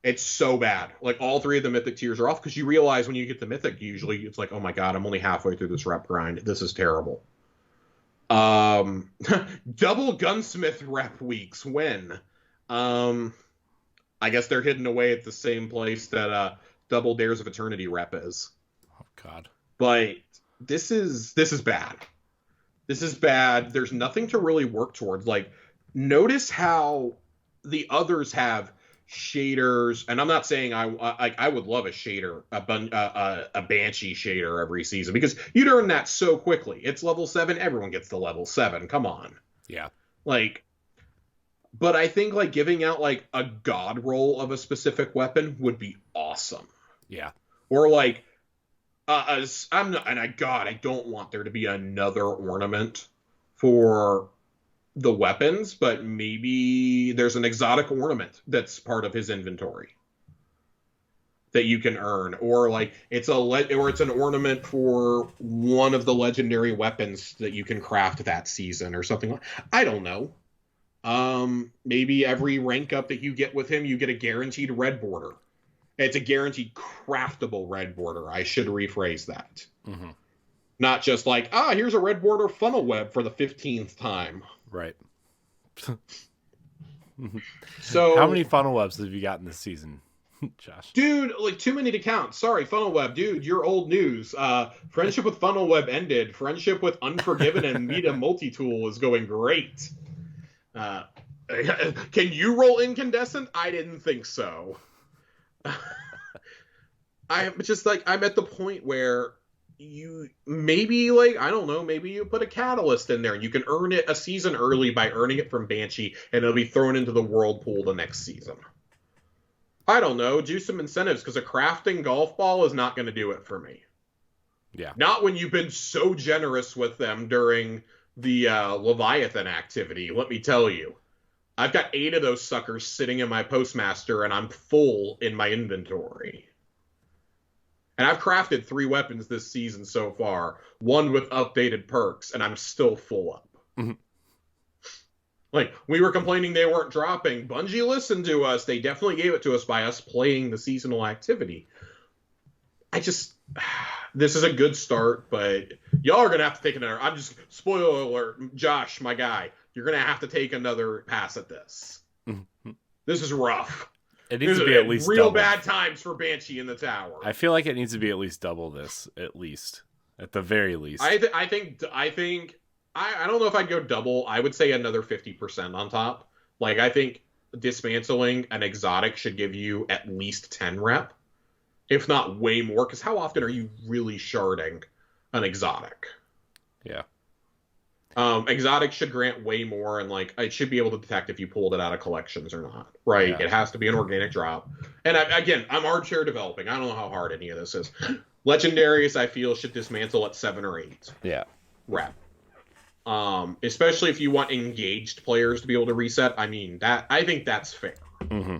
[SPEAKER 2] It's so bad. Like all three of the mythic tiers are off because you realize when you get the mythic, usually it's like, oh my god, I'm only halfway through this rep grind. This is terrible. Double gunsmith rep weeks when, I guess they're hidden away at the same place that double dares of eternity rep is.
[SPEAKER 1] Oh god.
[SPEAKER 2] But this is bad. This is bad. There's nothing to really work towards. Like, notice how the others have shaders, and I'm not saying I would love a shader, a Banshee shader every season because you'd earn that so quickly. It's level 7. Everyone gets to level 7. Come on.
[SPEAKER 1] Yeah.
[SPEAKER 2] Like, but I think like giving out like a god roll of a specific weapon would be awesome.
[SPEAKER 1] Yeah.
[SPEAKER 2] Or like, I don't want there to be another ornament for the weapons, but maybe there's an exotic ornament that's part of his inventory that you can earn, or like it's an ornament for one of the legendary weapons that you can craft that season or something. I don't know. Maybe every rank up that you get with him, you get a guaranteed red border. It's a guaranteed craftable red border. I should rephrase that.
[SPEAKER 1] Mm-hmm.
[SPEAKER 2] Not just like, here's a red border funnel web for the 15th time.
[SPEAKER 1] Right.
[SPEAKER 2] So
[SPEAKER 1] how many funnel webs have you gotten this season, Josh?
[SPEAKER 2] Dude, like too many to count. Sorry, funnel web. Dude, you're old news. Friendship with funnel web ended. Friendship with Unforgiven and Meta Multi-Tool is going great. Can you roll incandescent? I didn't think so. I'm at the point where you maybe like, I don't know, maybe you put a catalyst in there and you can earn it a season early by earning it from Banshee and it'll be thrown into the whirlpool the next season. I don't know, do some incentives because a crafting golf ball is not going to do it for me.
[SPEAKER 1] Yeah.
[SPEAKER 2] Not when you've been so generous with them during the Leviathan activity, let me tell you. I've got 8 of those suckers sitting in my Postmaster, and I'm full in my inventory. And I've crafted 3 weapons this season so far, one with updated perks, and I'm still full up.
[SPEAKER 1] Mm-hmm.
[SPEAKER 2] Like, we were complaining they weren't dropping. Bungie listened to us. They definitely gave it to us by us playing the seasonal activity. This is a good start, but y'all are going to have to take another... spoiler alert, Josh, my guy, you're going to have to take another pass at this.
[SPEAKER 1] Mm-hmm.
[SPEAKER 2] This is rough.
[SPEAKER 1] It needs to be at least
[SPEAKER 2] real
[SPEAKER 1] double.
[SPEAKER 2] Bad times for Banshee in the tower.
[SPEAKER 1] I feel like it needs to be at least double this, at the very least.
[SPEAKER 2] I think I don't know if I'd go double. I would say another 50% on top. Like, I think dismantling an exotic should give you at least 10 rep, if not way more. Because how often are you really sharding an exotic?
[SPEAKER 1] Yeah.
[SPEAKER 2] Exotic should grant way more, and like it should be able to detect if you pulled it out of collections or not. Right?
[SPEAKER 1] Yeah.
[SPEAKER 2] It has to be an organic drop. And I'm armchair developing. I don't know how hard any of this is. Legendaries, I feel, should dismantle at 7 or 8.
[SPEAKER 1] Yeah.
[SPEAKER 2] Rep. Especially if you want engaged players to be able to reset. I think that's fair.
[SPEAKER 1] Mm-hmm.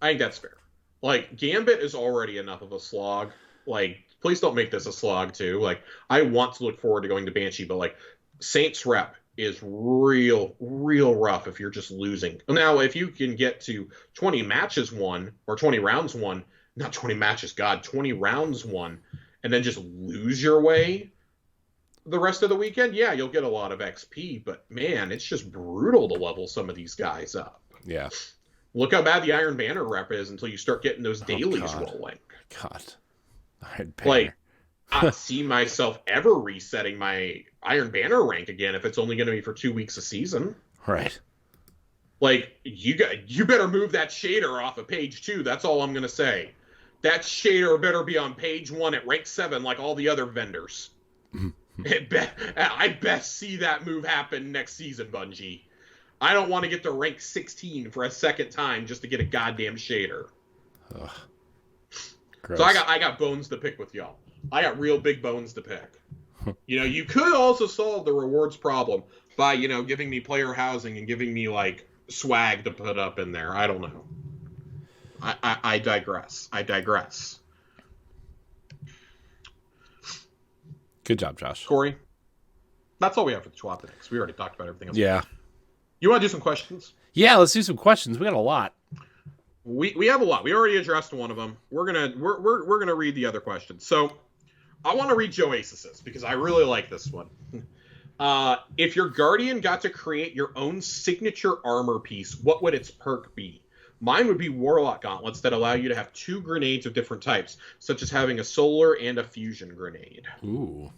[SPEAKER 2] I think that's fair. Like, Gambit is already enough of a slog. Like, please don't make this a slog too. Like, I want to look forward to going to Banshee, but like, Saints rep is real rough if you're just losing. Now, if you can get to 20 matches won, or 20 rounds won, not 20 matches, God, 20 rounds won, and then just lose your way the rest of the weekend, yeah, you'll get a lot of XP, but man, it's just brutal to level some of these guys up.
[SPEAKER 1] Yeah.
[SPEAKER 2] Look how bad the Iron Banner rep is until you start getting those dailies rolling.
[SPEAKER 1] God. Iron Banner.
[SPEAKER 2] Like, I don't see myself ever resetting my Iron Banner rank again if it's only going to be for 2 weeks a season.
[SPEAKER 1] Right.
[SPEAKER 2] Like, you better move that shader off of page 2. That's all I'm going to say. That shader better be on page 1 at rank 7 like all the other vendors. I best see that move happen next season, Bungie. I don't want to get to rank 16 for a second time just to get a goddamn shader.
[SPEAKER 1] Ugh. Gross.
[SPEAKER 2] So I got bones to pick with y'all. I got real big bones to pick. You could also solve the rewards problem by, giving me player housing and giving me, like, swag to put up in there. I don't know. I digress.
[SPEAKER 1] Good job, Josh.
[SPEAKER 2] Corey, that's all we have for the Schwappenix. We already talked about everything else.
[SPEAKER 1] Yeah.
[SPEAKER 2] You want to do some questions?
[SPEAKER 1] Yeah, let's do some questions. We got a lot.
[SPEAKER 2] We have a lot. We already addressed one of them. We're gonna read the other questions. So I want to read Joasis's because I really like this one. If your guardian got to create your own signature armor piece, what would its perk be? Mine would be Warlock Gauntlets that allow you to have 2 grenades of different types, such as having a solar and a fusion grenade.
[SPEAKER 1] Ooh.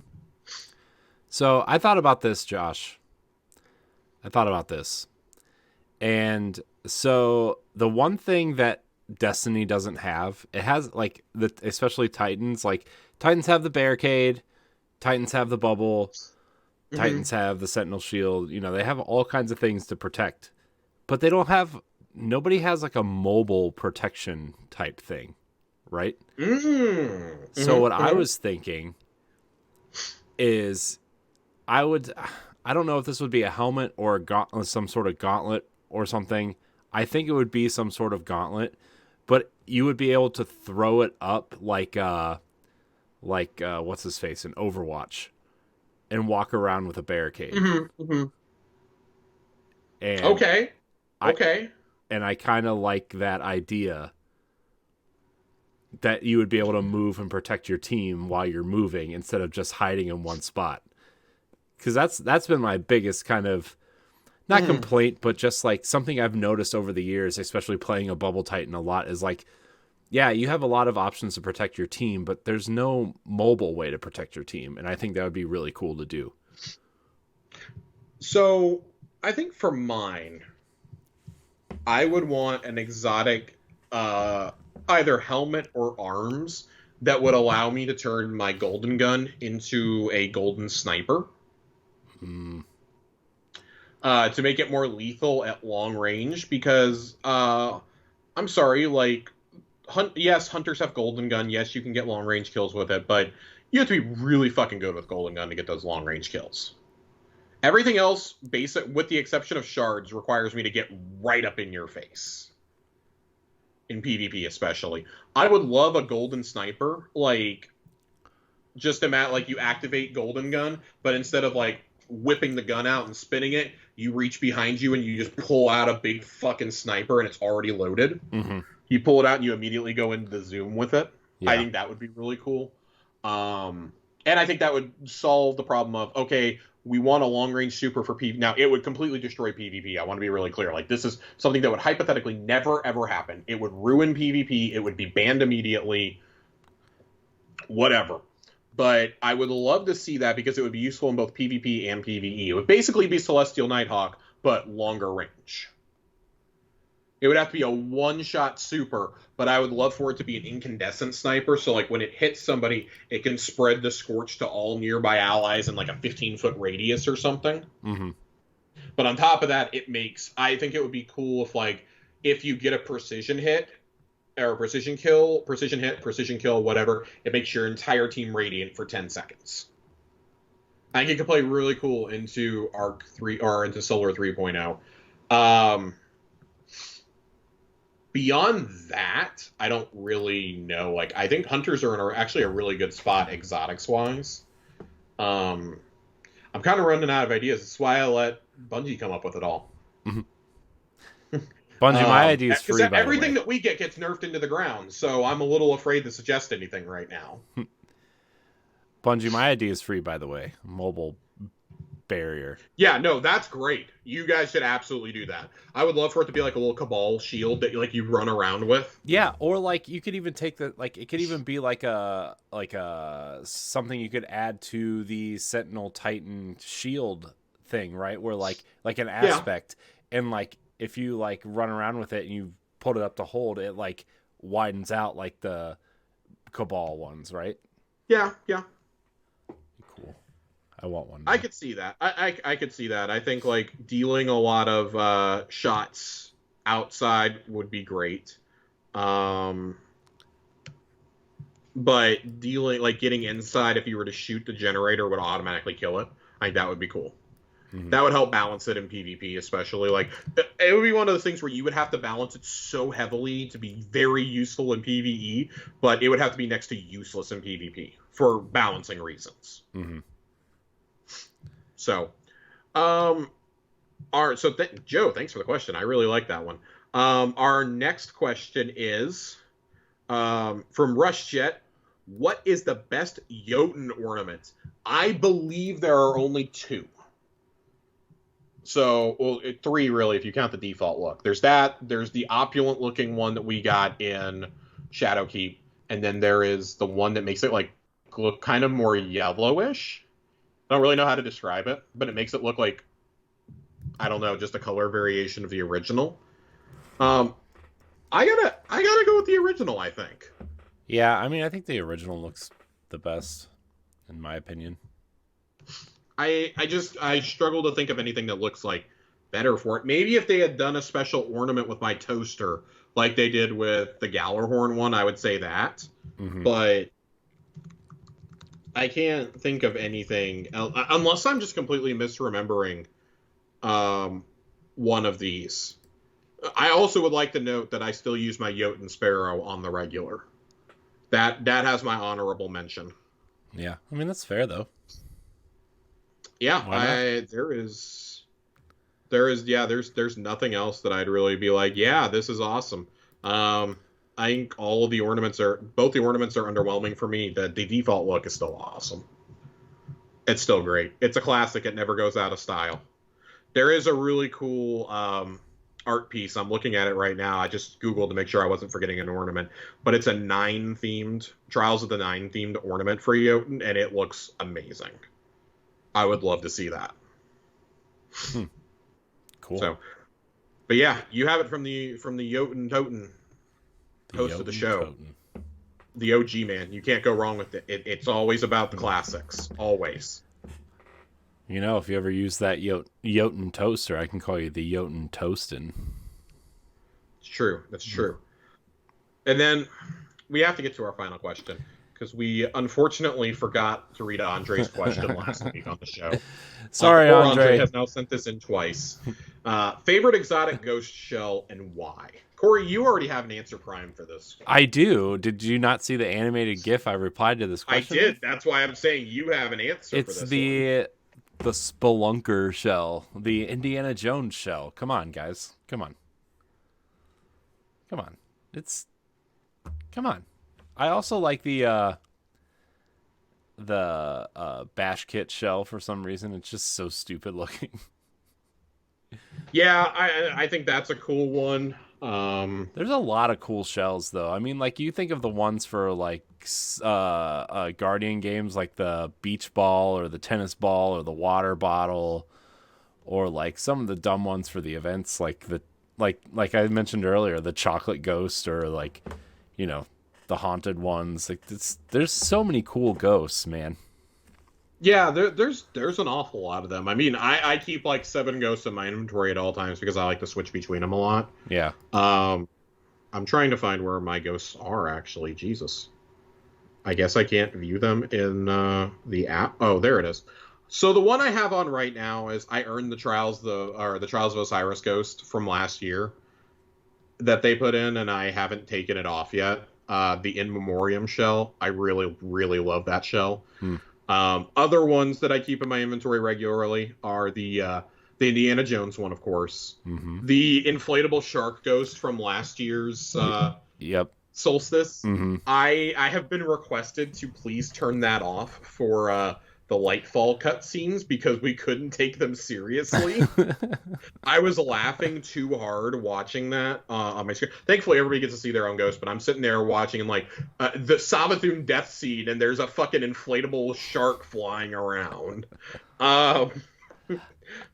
[SPEAKER 1] So I thought about this, Josh. I thought about this. And so the one thing that Destiny doesn't have, it has like especially Titans, like Titans have the barricade, Titans have the bubble, Titans have the Sentinel shield, you know, they have all kinds of things to protect. But they don't have nobody has like a mobile protection type thing, right? So what I was thinking is I don't know if this would be a helmet or a gauntlet, some sort of gauntlet or something. I think it would be some sort of gauntlet, but you would be able to throw it up like what's his face in Overwatch, and walk around with a barricade. And
[SPEAKER 2] Okay.
[SPEAKER 1] And I kind of like that idea that you would be able to move and protect your team while you're moving instead of just hiding in one spot. Because that's been my biggest kind of not complaint, but just like something I've noticed over the years, especially playing a Bubble Titan a lot, is like, yeah, you have a lot of options to protect your team, but there's no mobile way to protect your team, and I think that would be really cool to do.
[SPEAKER 2] So I think for mine, I would want an exotic either helmet or arms that would allow me to turn my golden gun into a golden sniper. To make it more lethal at long range, because I'm sorry, like, yes, hunters have golden gun. Yes, you can get long range kills with it, but you have to be really fucking good with golden gun to get those long range kills. Everything else, basic, with the exception of shards, requires me to get right up in your face. In PvP especially. I would love a golden sniper, like, just imagine, like, you activate golden gun, but instead of, like, whipping the gun out and spinning it, you reach behind you and you just pull out a big fucking sniper and it's already loaded. You pull it out and you immediately go into the zoom with it. Yeah. I think that would be really cool. And I think that would solve the problem of, okay, we want a long-range super for PvP. Now, it would completely destroy PvP. I want to be really clear. Like, this is something that would hypothetically never, ever happen. It would ruin PvP. It would be banned immediately. Whatever. But I would love to see that because it would be useful in both PvP and PvE. It would basically be Celestial Nighthawk, but longer range. It would have to be a one-shot super, but I would love for it to be an incandescent sniper, so like when it hits somebody, it can spread the scorch to all nearby allies in like a 15-foot radius or something. But on top of that, I think it would be cool if you get a precision hit, or a precision kill, whatever, it makes your entire team radiant for 10 seconds. I think it could play really cool into Arc 3 or into Solar 3.0. Beyond that, I don't really know. Like, I think hunters are actually a really good spot exotics-wise. I'm kind of running out of ideas. That's why I let Bungie come up with it all.
[SPEAKER 1] Bungie, my idea is free, by the way.
[SPEAKER 2] Everything that we get gets nerfed into the ground, so I'm a little afraid to suggest anything right now.
[SPEAKER 1] Bungie, my idea is free, by the way. Mobile barrier.
[SPEAKER 2] Yeah, no, that's great. You guys should absolutely do that. I would love for it to be like a little Cabal shield that you run around with.
[SPEAKER 1] Yeah, or like you could even take it could even be like a something you could add to the Sentinel Titan shield thing, right? Where like an aspect, and like if you like run around with it and you put it up to hold, it like widens out like the Cabal ones, right?
[SPEAKER 2] Yeah.
[SPEAKER 1] Cool. I want one now.
[SPEAKER 2] I could see that. I could see that. I think like dealing a lot of shots outside would be great. But getting inside, if you were to shoot the generator, would automatically kill it. I think that would be cool. That would help balance it in PvP, especially. Like, it would be one of those things where you would have to balance it so heavily to be very useful in PvE, but it would have to be next to useless in PvP for balancing reasons. So, all right. So, Joe, thanks for the question. I really like that one. Our next question is from RushJet. What is the best Jotun ornament? I believe there are only two. So, well, three really, if you count the default look. There's that. There's the opulent looking one that we got in Shadowkeep, and then there is the one that makes it like look kind of more yellowish. I don't really know how to describe it, but it makes it look like, I don't know, just a color variation of the original. Um, I gotta go with the original, I think.
[SPEAKER 1] Yeah, I mean, I think the original looks the best, in my opinion.
[SPEAKER 2] I struggle to think of anything that looks like better for it. Maybe if they had done a special ornament with my toaster, like they did with the Gallarhorn one, I would say that.
[SPEAKER 1] Mm-hmm.
[SPEAKER 2] But I can't think of anything else, unless I'm just completely misremembering one of these. I also would like to note that I still use my Jotun Sparrow on the regular. That has my honorable mention.
[SPEAKER 1] Yeah, I mean that's fair though.
[SPEAKER 2] Yeah,
[SPEAKER 1] Why not?
[SPEAKER 2] there's nothing else that I'd really be like, yeah, this is awesome. I think all of the ornaments are both the ornaments are underwhelming for me. The default look is still awesome. It's still great. It's a classic. It never goes out of style. There is a really cool art piece. I'm looking at it right now. I just Googled to make sure I wasn't forgetting an ornament. But it's a Nine themed, Trials of the Nine themed ornament for Jotun, and it looks amazing. I would love to see that.
[SPEAKER 1] Cool.
[SPEAKER 2] So, but yeah, you have it from the Jotun Toten host of the show.
[SPEAKER 1] Toten.
[SPEAKER 2] The OG man. You can't go wrong with it. It's always about the classics. Always.
[SPEAKER 1] You know, if you ever use that Jotun toaster, I can call you the Jotun Toastin.
[SPEAKER 2] It's true. That's true. And then we have to get to our final question because we unfortunately forgot to read Andre's question last week on the show.
[SPEAKER 1] Sorry, Andre
[SPEAKER 2] has now sent this in twice. Favorite exotic ghost shell and why? Corey, you already have an answer prime for this.
[SPEAKER 1] I do. Did you not see the animated GIF I replied to this question?
[SPEAKER 2] I did. That's why I'm saying you have an answer for this.
[SPEAKER 1] It's the Spelunker shell, the Indiana Jones shell. Come on, guys. Come on. Come on. I also like the Bash Kit shell for some reason. It's just so stupid looking.
[SPEAKER 2] Yeah, I think that's a cool one.
[SPEAKER 1] There's a lot of cool shells though. I mean, like you think of the ones for like Guardian games, like the beach ball or the tennis ball or the water bottle, or like some of the dumb ones for the events, like like I mentioned earlier, the chocolate ghost, or like, you know, the haunted ones. Like there's so many cool ghosts, man.
[SPEAKER 2] Yeah, there's an awful lot of them. I mean, I keep like 7 ghosts in my inventory at all times because I like to switch between them a lot.
[SPEAKER 1] Yeah.
[SPEAKER 2] I'm trying to find where my ghosts are actually. Jesus. I guess I can't view them in the app. Oh, there it is. So the one I have on right now is I earned the Trials of Osiris ghost from last year that they put in, and I haven't taken it off yet. The In Memoriam shell. I really, really love that shell. Other ones that I keep in my inventory regularly are the Indiana Jones one, of course.
[SPEAKER 1] Mm-hmm.
[SPEAKER 2] The inflatable shark ghost from last year's Solstice.
[SPEAKER 1] Mm-hmm.
[SPEAKER 2] I have been requested to please turn that off for the Lightfall cutscenes because we couldn't take them seriously. I was laughing too hard watching that on my screen. Thankfully, everybody gets to see their own ghost, but I'm sitting there watching and like the Savathun death scene, and there's a fucking inflatable shark flying around. The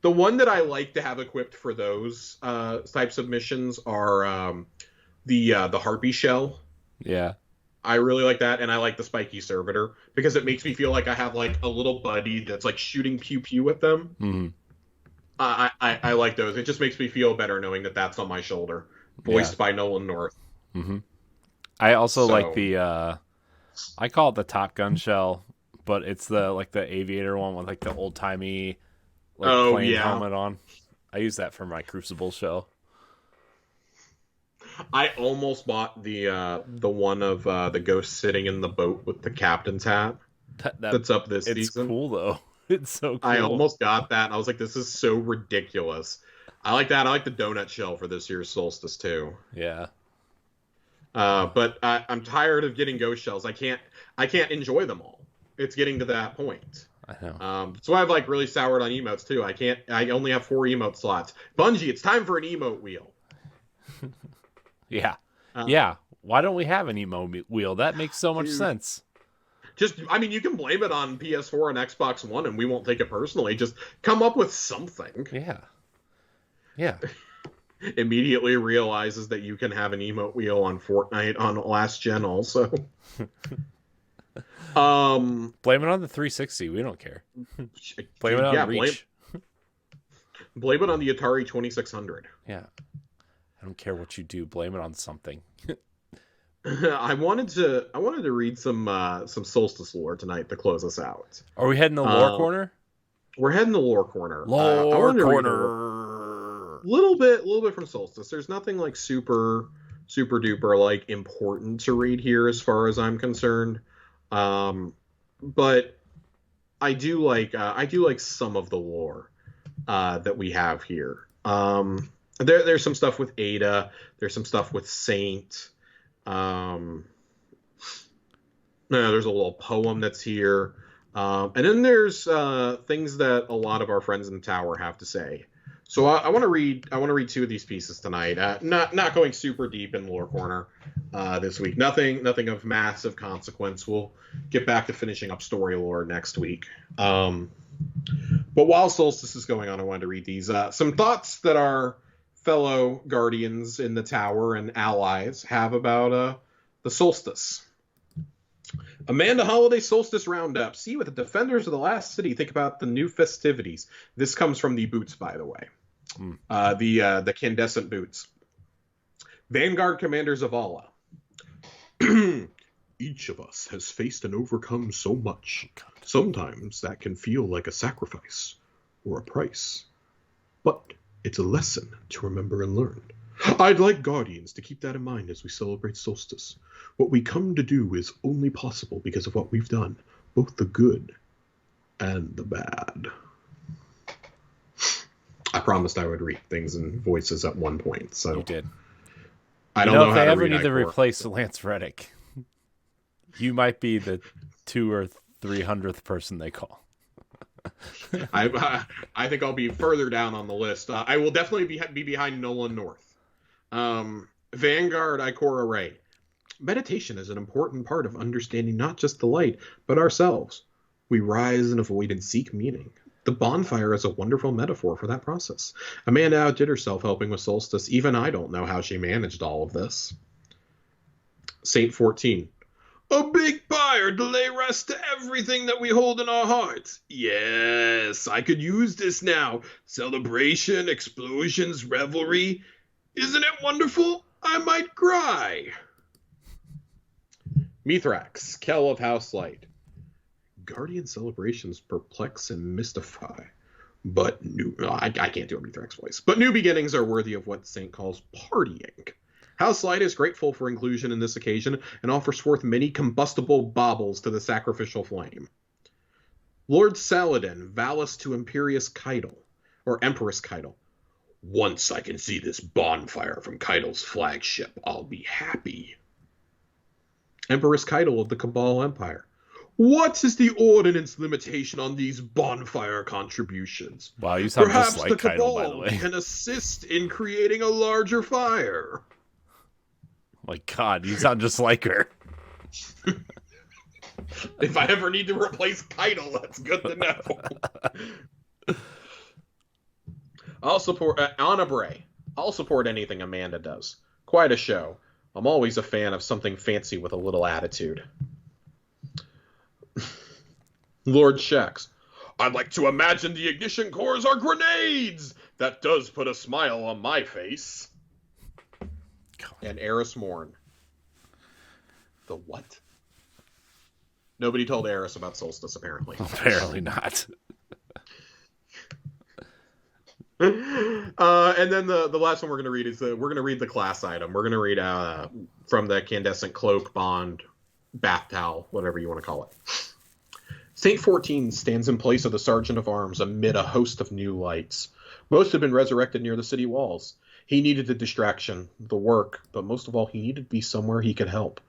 [SPEAKER 2] one that I like to have equipped for those types of missions are the Harpy shell.
[SPEAKER 1] Yeah.
[SPEAKER 2] I really like that, and I like the spiky servitor because it makes me feel like I have like a little buddy that's like shooting pew pew at them.
[SPEAKER 1] Mm-hmm.
[SPEAKER 2] I like those. It just makes me feel better knowing that that's on my shoulder, voiced by Nolan North.
[SPEAKER 1] Mm-hmm. I also like the I call it the Top Gun shell, but it's the aviator one with like the old timey plane helmet on. I use that for my Crucible shell.
[SPEAKER 2] I almost bought the one of the ghost sitting in the boat with the captain's hat. That's up this season.
[SPEAKER 1] It's cool though. It's so cool.
[SPEAKER 2] I almost got that, and I was like, "This is so ridiculous." I like that. I like the donut shell for this year's Solstice too.
[SPEAKER 1] Yeah.
[SPEAKER 2] But I'm tired of getting ghost shells. I can't enjoy them all. It's getting to that point.
[SPEAKER 1] I know.
[SPEAKER 2] That's why I've like really soured on emotes too. I only have 4 emote slots. Bungie, it's time for an emote wheel.
[SPEAKER 1] Yeah. Yeah. Why don't we have an emote wheel? That makes so much sense.
[SPEAKER 2] I mean, you can blame it on PS4 and Xbox One, and we won't take it personally. Just come up with something.
[SPEAKER 1] Yeah. Yeah.
[SPEAKER 2] Immediately realizes that you can have an emote wheel on Fortnite on last gen also.
[SPEAKER 1] Blame it on the 360. We don't care. Blame it on Reach.
[SPEAKER 2] Blame it on the Atari 2600.
[SPEAKER 1] Yeah. I don't care what you do. Blame it on something.
[SPEAKER 2] I wanted to read some Solstice lore tonight to close us out.
[SPEAKER 1] Are we heading the lore corner?
[SPEAKER 2] We're heading the lore corner.
[SPEAKER 1] Lore corner.
[SPEAKER 2] Little bit from Solstice. There's nothing like super duper like important to read here as far as I'm concerned. But I do like some of the lore that we have here. There's some stuff with Ada. There's some stuff with Saint. There's a little poem that's here. And then there's things that a lot of our friends in the tower have to say. So I want to read 2 of these pieces tonight. Not going super deep in lore corner this week. Nothing of massive consequence. We'll get back to finishing up story lore next week. But while Solstice is going on, I wanted to read these. Some thoughts that our fellow guardians in the tower and allies have about the Solstice. Amanda Holiday Solstice Roundup. See what the defenders of the last city think about the new festivities. This comes from the boots, by the way. The Candescent boots. Vanguard Commander Zavala. Each of us has faced and overcome so much. Sometimes that can feel like a sacrifice or a price. But it's a lesson to remember and learn. I'd like Guardians to keep that in mind as we celebrate Solstice. What we come to do is only possible because of what we've done, both the good and the bad. I promised I would read things in voices at one point, so
[SPEAKER 1] you did.
[SPEAKER 2] I don't know
[SPEAKER 1] if
[SPEAKER 2] how
[SPEAKER 1] they
[SPEAKER 2] to
[SPEAKER 1] ever
[SPEAKER 2] read
[SPEAKER 1] need to
[SPEAKER 2] Icor.
[SPEAKER 1] replace Lance Reddick, you might be the 200th or 300th person they call.
[SPEAKER 2] I think I'll be further down on the list. I will definitely be behind Nolan North. Vanguard Ikora Ray. Meditation is an important part of understanding not just the light, but ourselves. We rise and avoid and seek meaning. The bonfire is a wonderful metaphor for that process. Amanda outdid herself helping with Solstice. Even I don't know how she managed all of this. Saint 14. A big fire to lay rest to everything that we hold in our hearts. Yes, I could use this now. Celebration, explosions, revelry. Isn't it wonderful? I might cry. Mithrax, Kel of House Light. Guardian celebrations perplex and mystify. But I can't do a Mithrax voice. But new beginnings are worthy of what Saint calls partying. House Light is grateful for inclusion in this occasion and offers forth many combustible baubles to the sacrificial flame. Lord Saladin, Valis to Imperious Keitel, or Empress Keitel. Once I can see this bonfire from Keitel's flagship, I'll be happy. Empress Keitel of the Cabal Empire. What is the ordinance limitation on these bonfire contributions?
[SPEAKER 1] Wow, you sound
[SPEAKER 2] Perhaps
[SPEAKER 1] just like
[SPEAKER 2] the
[SPEAKER 1] Keitel,
[SPEAKER 2] Cabal
[SPEAKER 1] by the way.
[SPEAKER 2] can assist in creating a larger fire.
[SPEAKER 1] My God, you sound just like her.
[SPEAKER 2] If I ever need to replace Keitel, that's good to know. I'll support Anna Bray. I'll support anything Amanda does. Quite a show. I'm always a fan of something fancy with a little attitude. Lord Shax. I'd like to imagine the ignition cores are grenades! That does put a smile on my face. And Eris Morn. The what? Nobody told Eris about Solstice, apparently.
[SPEAKER 1] Apparently not.
[SPEAKER 2] And then the last one we're going to read is we're going to read the class item. We're going to read from the Candescent Cloak, Bond, Bath Towel, whatever you want to call it. St. 14 stands in place of the Sergeant of Arms amid a host of new lights. Most had been resurrected near the city walls. He needed the distraction, the work, but most of all, he needed to be somewhere he could help.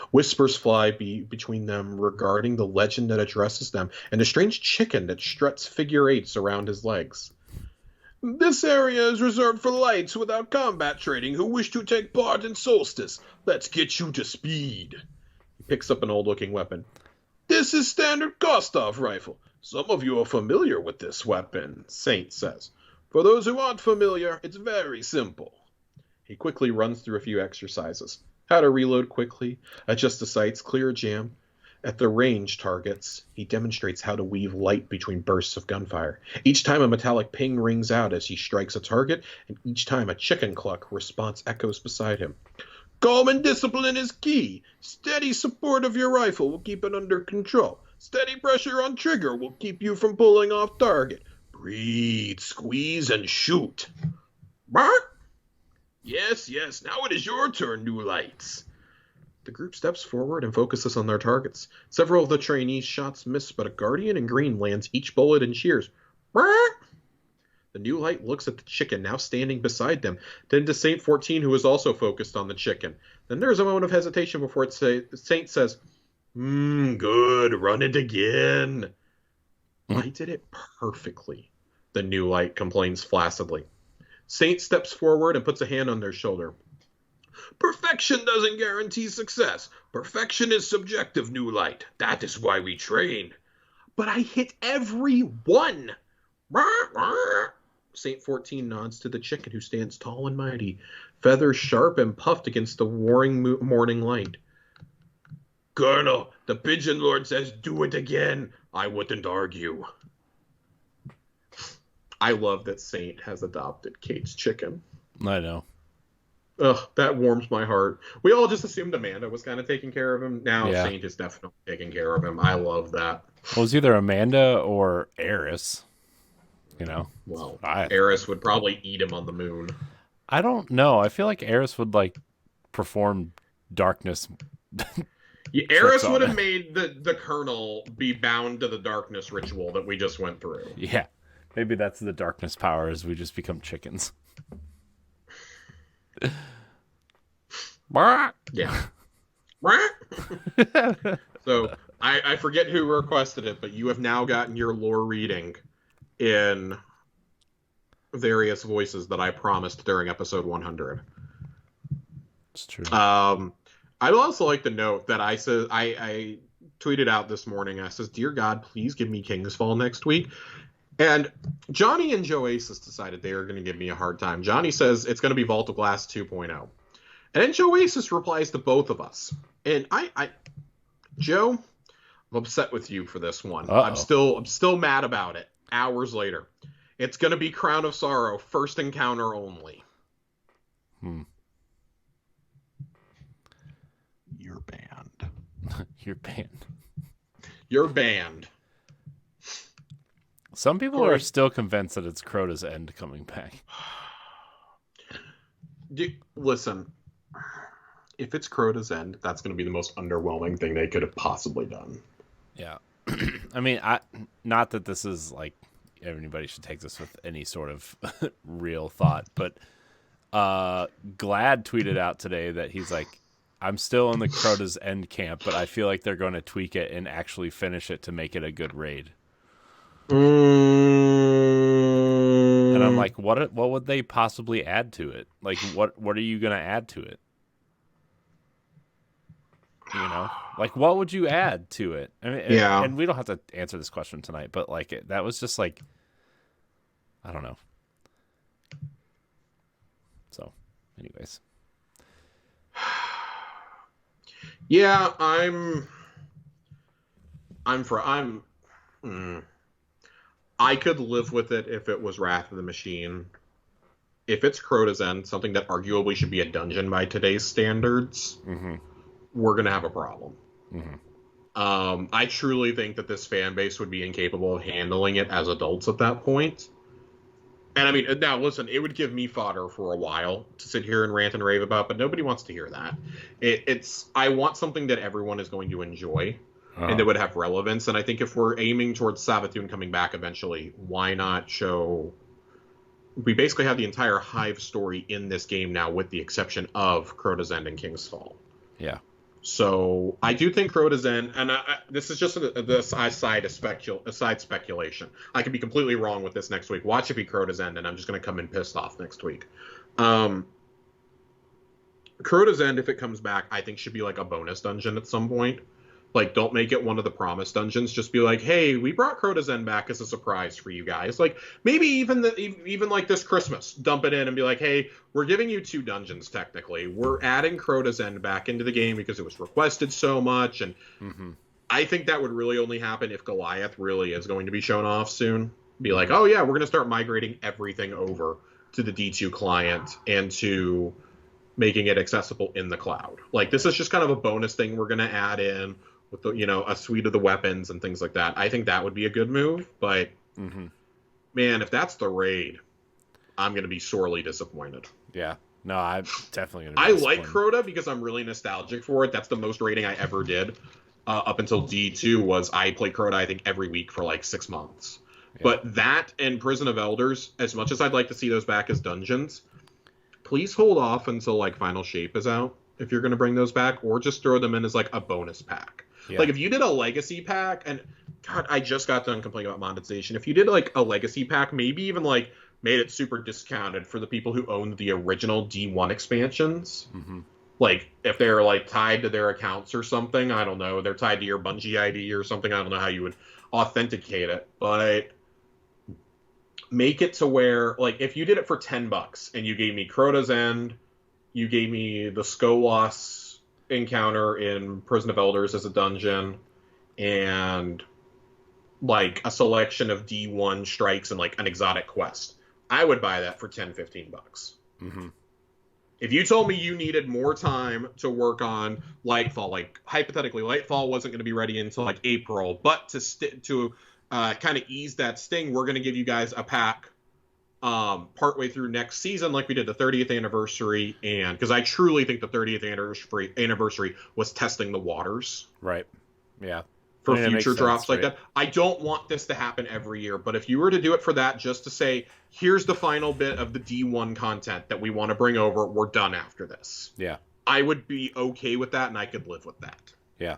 [SPEAKER 2] Whispers fly between them regarding the legend that addresses them and the strange chicken that struts figure eights around his legs. This area is reserved for lights without combat training who wish to take part in Solstice. Let's get you to speed. He picks up an old-looking weapon. This is standard Kostov rifle. Some of you are familiar with this weapon, Saint says. For those who aren't familiar, it's very simple. He quickly runs through a few exercises. How to reload quickly, adjust the sights, clear a jam. At the range targets, he demonstrates how to weave light between bursts of gunfire. Each time a metallic ping rings out as he strikes a target, and each time a chicken cluck response echoes beside him. Calm and discipline is key. Steady support of your rifle will keep it under control. Steady pressure on trigger will keep you from pulling off target. Breathe, squeeze, and shoot. Bark! Yes, now it is your turn, New Lights. The group steps forward and focuses on their targets. Several of the trainees' shots miss, but a Guardian in green lands each bullet and cheers. Bark! The New Light looks at the chicken now standing beside them, then to Saint 14, who is also focused on the chicken. Then there's a moment of hesitation before Saint says, good, run it again. I did it perfectly, the New Light complains flaccidly. Saint steps forward and puts a hand on their shoulder. Perfection doesn't guarantee success. Perfection is subjective, New Light. That is why we train. But I hit every one. St. 14 nods to the chicken, who stands tall and mighty, feathers sharp and puffed against the warring morning light. Colonel, the Pigeon Lord says do it again. I wouldn't argue. I love that Saint has adopted Kate's chicken.
[SPEAKER 1] I know.
[SPEAKER 2] Ugh, that warms my heart. We all just assumed Amanda was kind of taking care of him. Now
[SPEAKER 1] Yeah.
[SPEAKER 2] Saint is definitely taking care of him. I love that.
[SPEAKER 1] Well, it was either Amanda or Eris. You know?
[SPEAKER 2] Well, Eris would probably eat him on the moon.
[SPEAKER 1] I don't know. I feel like Eris would, like, perform darkness.
[SPEAKER 2] Yeah, Eris would have made the Colonel be bound to the darkness ritual that we just went through.
[SPEAKER 1] Yeah. Maybe that's the darkness power, is we just become chickens.
[SPEAKER 2] Yeah. So, I forget who requested it, but you have now gotten your lore reading in various voices that I promised during episode 100.
[SPEAKER 1] It's true.
[SPEAKER 2] I'd also like to note that I tweeted out this morning. I says, "Dear God, please give me Kingsfall next week." And Johnny and Joasis decided they are going to give me a hard time. Johnny says it's going to be Vault of Glass 2.0. And then Joasis replies to both of us. And Joe, I'm upset with you for this one.
[SPEAKER 1] Uh-oh.
[SPEAKER 2] I'm still mad about it. Hours later. It's going to be Crown of Sorrow, first encounter only. You're banned.
[SPEAKER 1] You're banned.
[SPEAKER 2] You're banned.
[SPEAKER 1] Some people are still convinced that it's Crota's End coming back.
[SPEAKER 2] Listen, if it's Crota's End, that's going to be the most underwhelming thing they could have possibly done.
[SPEAKER 1] Yeah. I mean, not that this is like anybody should take this with any sort of real thought, but Glad tweeted out today that he's like, I'm still in the Crota's End camp, but I feel like they're going to tweak it and actually finish it to make it a good raid. And I'm like, what would they possibly add to it? Like, what are you going to add to it? You know, like, what would you add to it? I mean,
[SPEAKER 2] yeah.
[SPEAKER 1] And we don't have to answer this question tonight, but like, that was just like, I don't know. So, anyways.
[SPEAKER 2] Yeah, I could live with it if it was Wrath of the Machine. If it's Crota's End, something that arguably should be a dungeon by today's standards, we're going to have a problem. I truly think that this fan base would be incapable of handling it as adults at that point. And I mean, now listen, it would give me fodder for a while to sit here and rant and rave about, but nobody wants to hear that. I want something that everyone is going to enjoy. and that would have relevance. And I think if we're aiming towards Savathûn coming back eventually, why not show... We basically have the entire Hive story in this game now, with the exception of Crota's End and King's Fall.
[SPEAKER 1] Yeah.
[SPEAKER 2] So I do think Crota's End, and this is just a side speculation. I could be completely wrong with this next week. Watch it be Crota's End, and I'm just going to come in pissed off next week. Crota's End, if it comes back, I think should be like a bonus dungeon at some point. Like, don't make it one of the promised dungeons. Just be like, hey, we brought Crota's End back as a surprise for you guys. Like, maybe even like this Christmas, dump it in and be like, hey, we're giving you 2 dungeons technically. We're adding Crota's End back into the game because it was requested so much. And I think that would really only happen if Goliath really is going to be shown off soon. Be like, oh yeah, we're going to start migrating everything over to the D2 client and to making it accessible in the cloud. Like, this is just kind of a bonus thing we're going to add in with the, a suite of the weapons and things like that. I think that would be a good move, but man, if that's the raid, I'm going to be sorely disappointed.
[SPEAKER 1] Yeah. No, I'm definitely going to
[SPEAKER 2] be disappointed. Like Crota because I'm really nostalgic for it. That's the most raiding I ever did up until D2 was I played Crota, I think, every week for like 6 months. Yeah. But that and Prison of Elders, as much as I'd like to see those back as dungeons, please hold off until like Final Shape is out if you're going to bring those back, or just throw them in as like a bonus pack. Yeah. Like, if you did a legacy pack, and God, I just got done complaining about monetization. If you did like a legacy pack, maybe even like made it super discounted for the people who owned the original D1 expansions. Like, if they're like tied to their accounts or something, I don't know, they're tied to your Bungie ID or something. I don't know how you would authenticate it, but make it to where, like, if you did it for $10 and you gave me Crota's End, you gave me the Skolas encounter in Prison of Elders as a dungeon, and like a selection of D1 strikes and like an exotic quest, I would buy that for $10-15. If you told me you needed more time to work on Lightfall, like hypothetically Lightfall wasn't going to be ready until like April, but to kind of ease that sting, we're going to give you guys a pack partway through next season, like we did the 30th anniversary, and because I truly think the 30th anniversary was testing the waters,
[SPEAKER 1] right? Yeah,
[SPEAKER 2] for future drops like that. I don't want this to happen every year, but if you were to do it for that, just to say, here's the final bit of the D1 content that we want to bring over, we're done after this.
[SPEAKER 1] Yeah,
[SPEAKER 2] I would be okay with that, and I could live with that.
[SPEAKER 1] Yeah,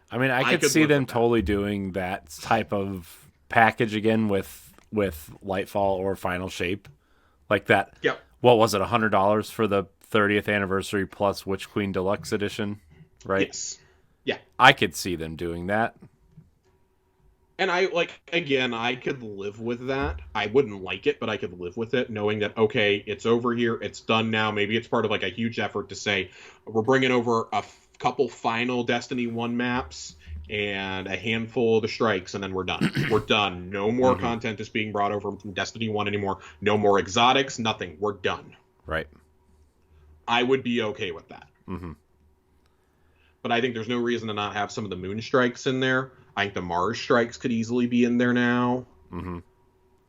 [SPEAKER 1] I mean, I could see them totally doing that type of package again with Lightfall or Final Shape, like that.
[SPEAKER 2] Yep.
[SPEAKER 1] What was it, $100 for the 30th anniversary plus Witch Queen Deluxe Edition, right?
[SPEAKER 2] Yes. Yeah.
[SPEAKER 1] I could see them doing that.
[SPEAKER 2] And I could live with that. I wouldn't like it, but I could live with it, knowing that, okay, it's over here, it's done now. Maybe it's part of like a huge effort to say, we're bringing over a couple final Destiny 1 maps and a handful of the strikes, and then we're done. We're done. No more content is being brought over from Destiny 1 anymore. No more exotics, nothing. We're done.
[SPEAKER 1] Right.
[SPEAKER 2] I would be okay with that. But I think there's no reason to not have some of the moon strikes in there. I think the Mars strikes could easily be in there now.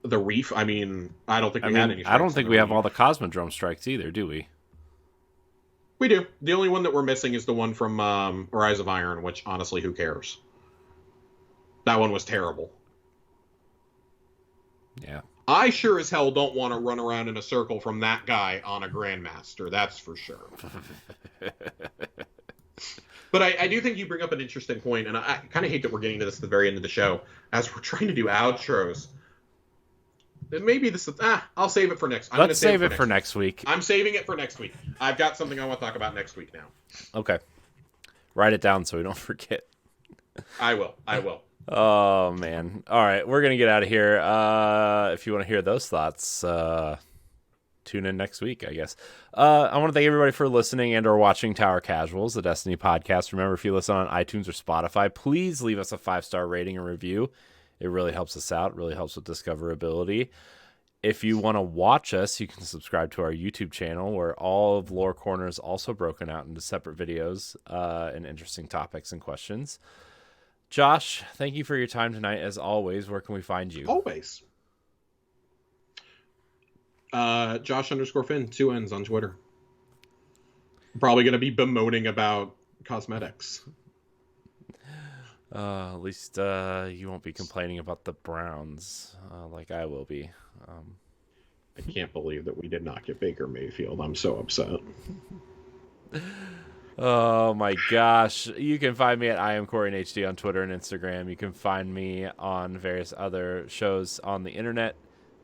[SPEAKER 2] The Reef, I mean, I don't think we had any strikes.
[SPEAKER 1] I don't think we have all the Cosmodrome strikes either, do we?
[SPEAKER 2] We do. The only one that we're missing is the one from Rise of Iron, which, honestly, who cares? That one was terrible.
[SPEAKER 1] Yeah.
[SPEAKER 2] I sure as hell don't want to run around in a circle from that guy on a Grandmaster, that's for sure. But I do think you bring up an interesting point, and I kind of hate that we're getting to this at the very end of the show, as we're trying to do outros. Maybe this is... I'll save it for next.
[SPEAKER 1] Let's save it for next week.
[SPEAKER 2] I'm saving it for next week. I've got something I want to talk about next week now.
[SPEAKER 1] Okay. Write it down so we don't forget.
[SPEAKER 2] I will.
[SPEAKER 1] Oh, man. All right, we're going to get out of here. If you want to hear those thoughts, tune in next week, I guess. I want to thank everybody for listening and or watching Tower Casuals, the Destiny podcast. Remember, if you listen on iTunes or Spotify, please leave us a 5-star rating and review. It really helps us out. It really helps with discoverability. If you want to watch us, you can subscribe to our YouTube channel, where all of Lore Corner is also broken out into separate videos and interesting topics and questions. Josh, thank you for your time tonight. As always, where can we find you?
[SPEAKER 2] Always. Josh_Finn, 2 N's on Twitter. I'm probably going to be bemoaning about cosmetics.
[SPEAKER 1] At least you won't be complaining about the Browns like I will be.
[SPEAKER 3] I can't believe that we did not get Baker Mayfield. I'm so upset.
[SPEAKER 1] Oh my gosh. You can find me at I am Corey HD on Twitter and Instagram. You can find me on various other shows on the internet.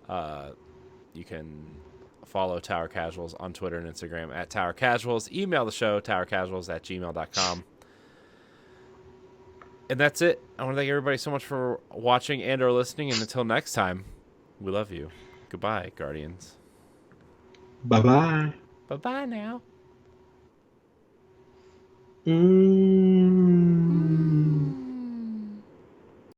[SPEAKER 1] You can follow Tower Casuals on Twitter and Instagram at Tower Casuals. Email the show, towercasuals@gmail.com. And that's it. I want to thank everybody so much for watching and or listening. And until next time, we love you. Goodbye, Guardians.
[SPEAKER 3] Bye-bye.
[SPEAKER 1] Bye-bye now.
[SPEAKER 3] Mm.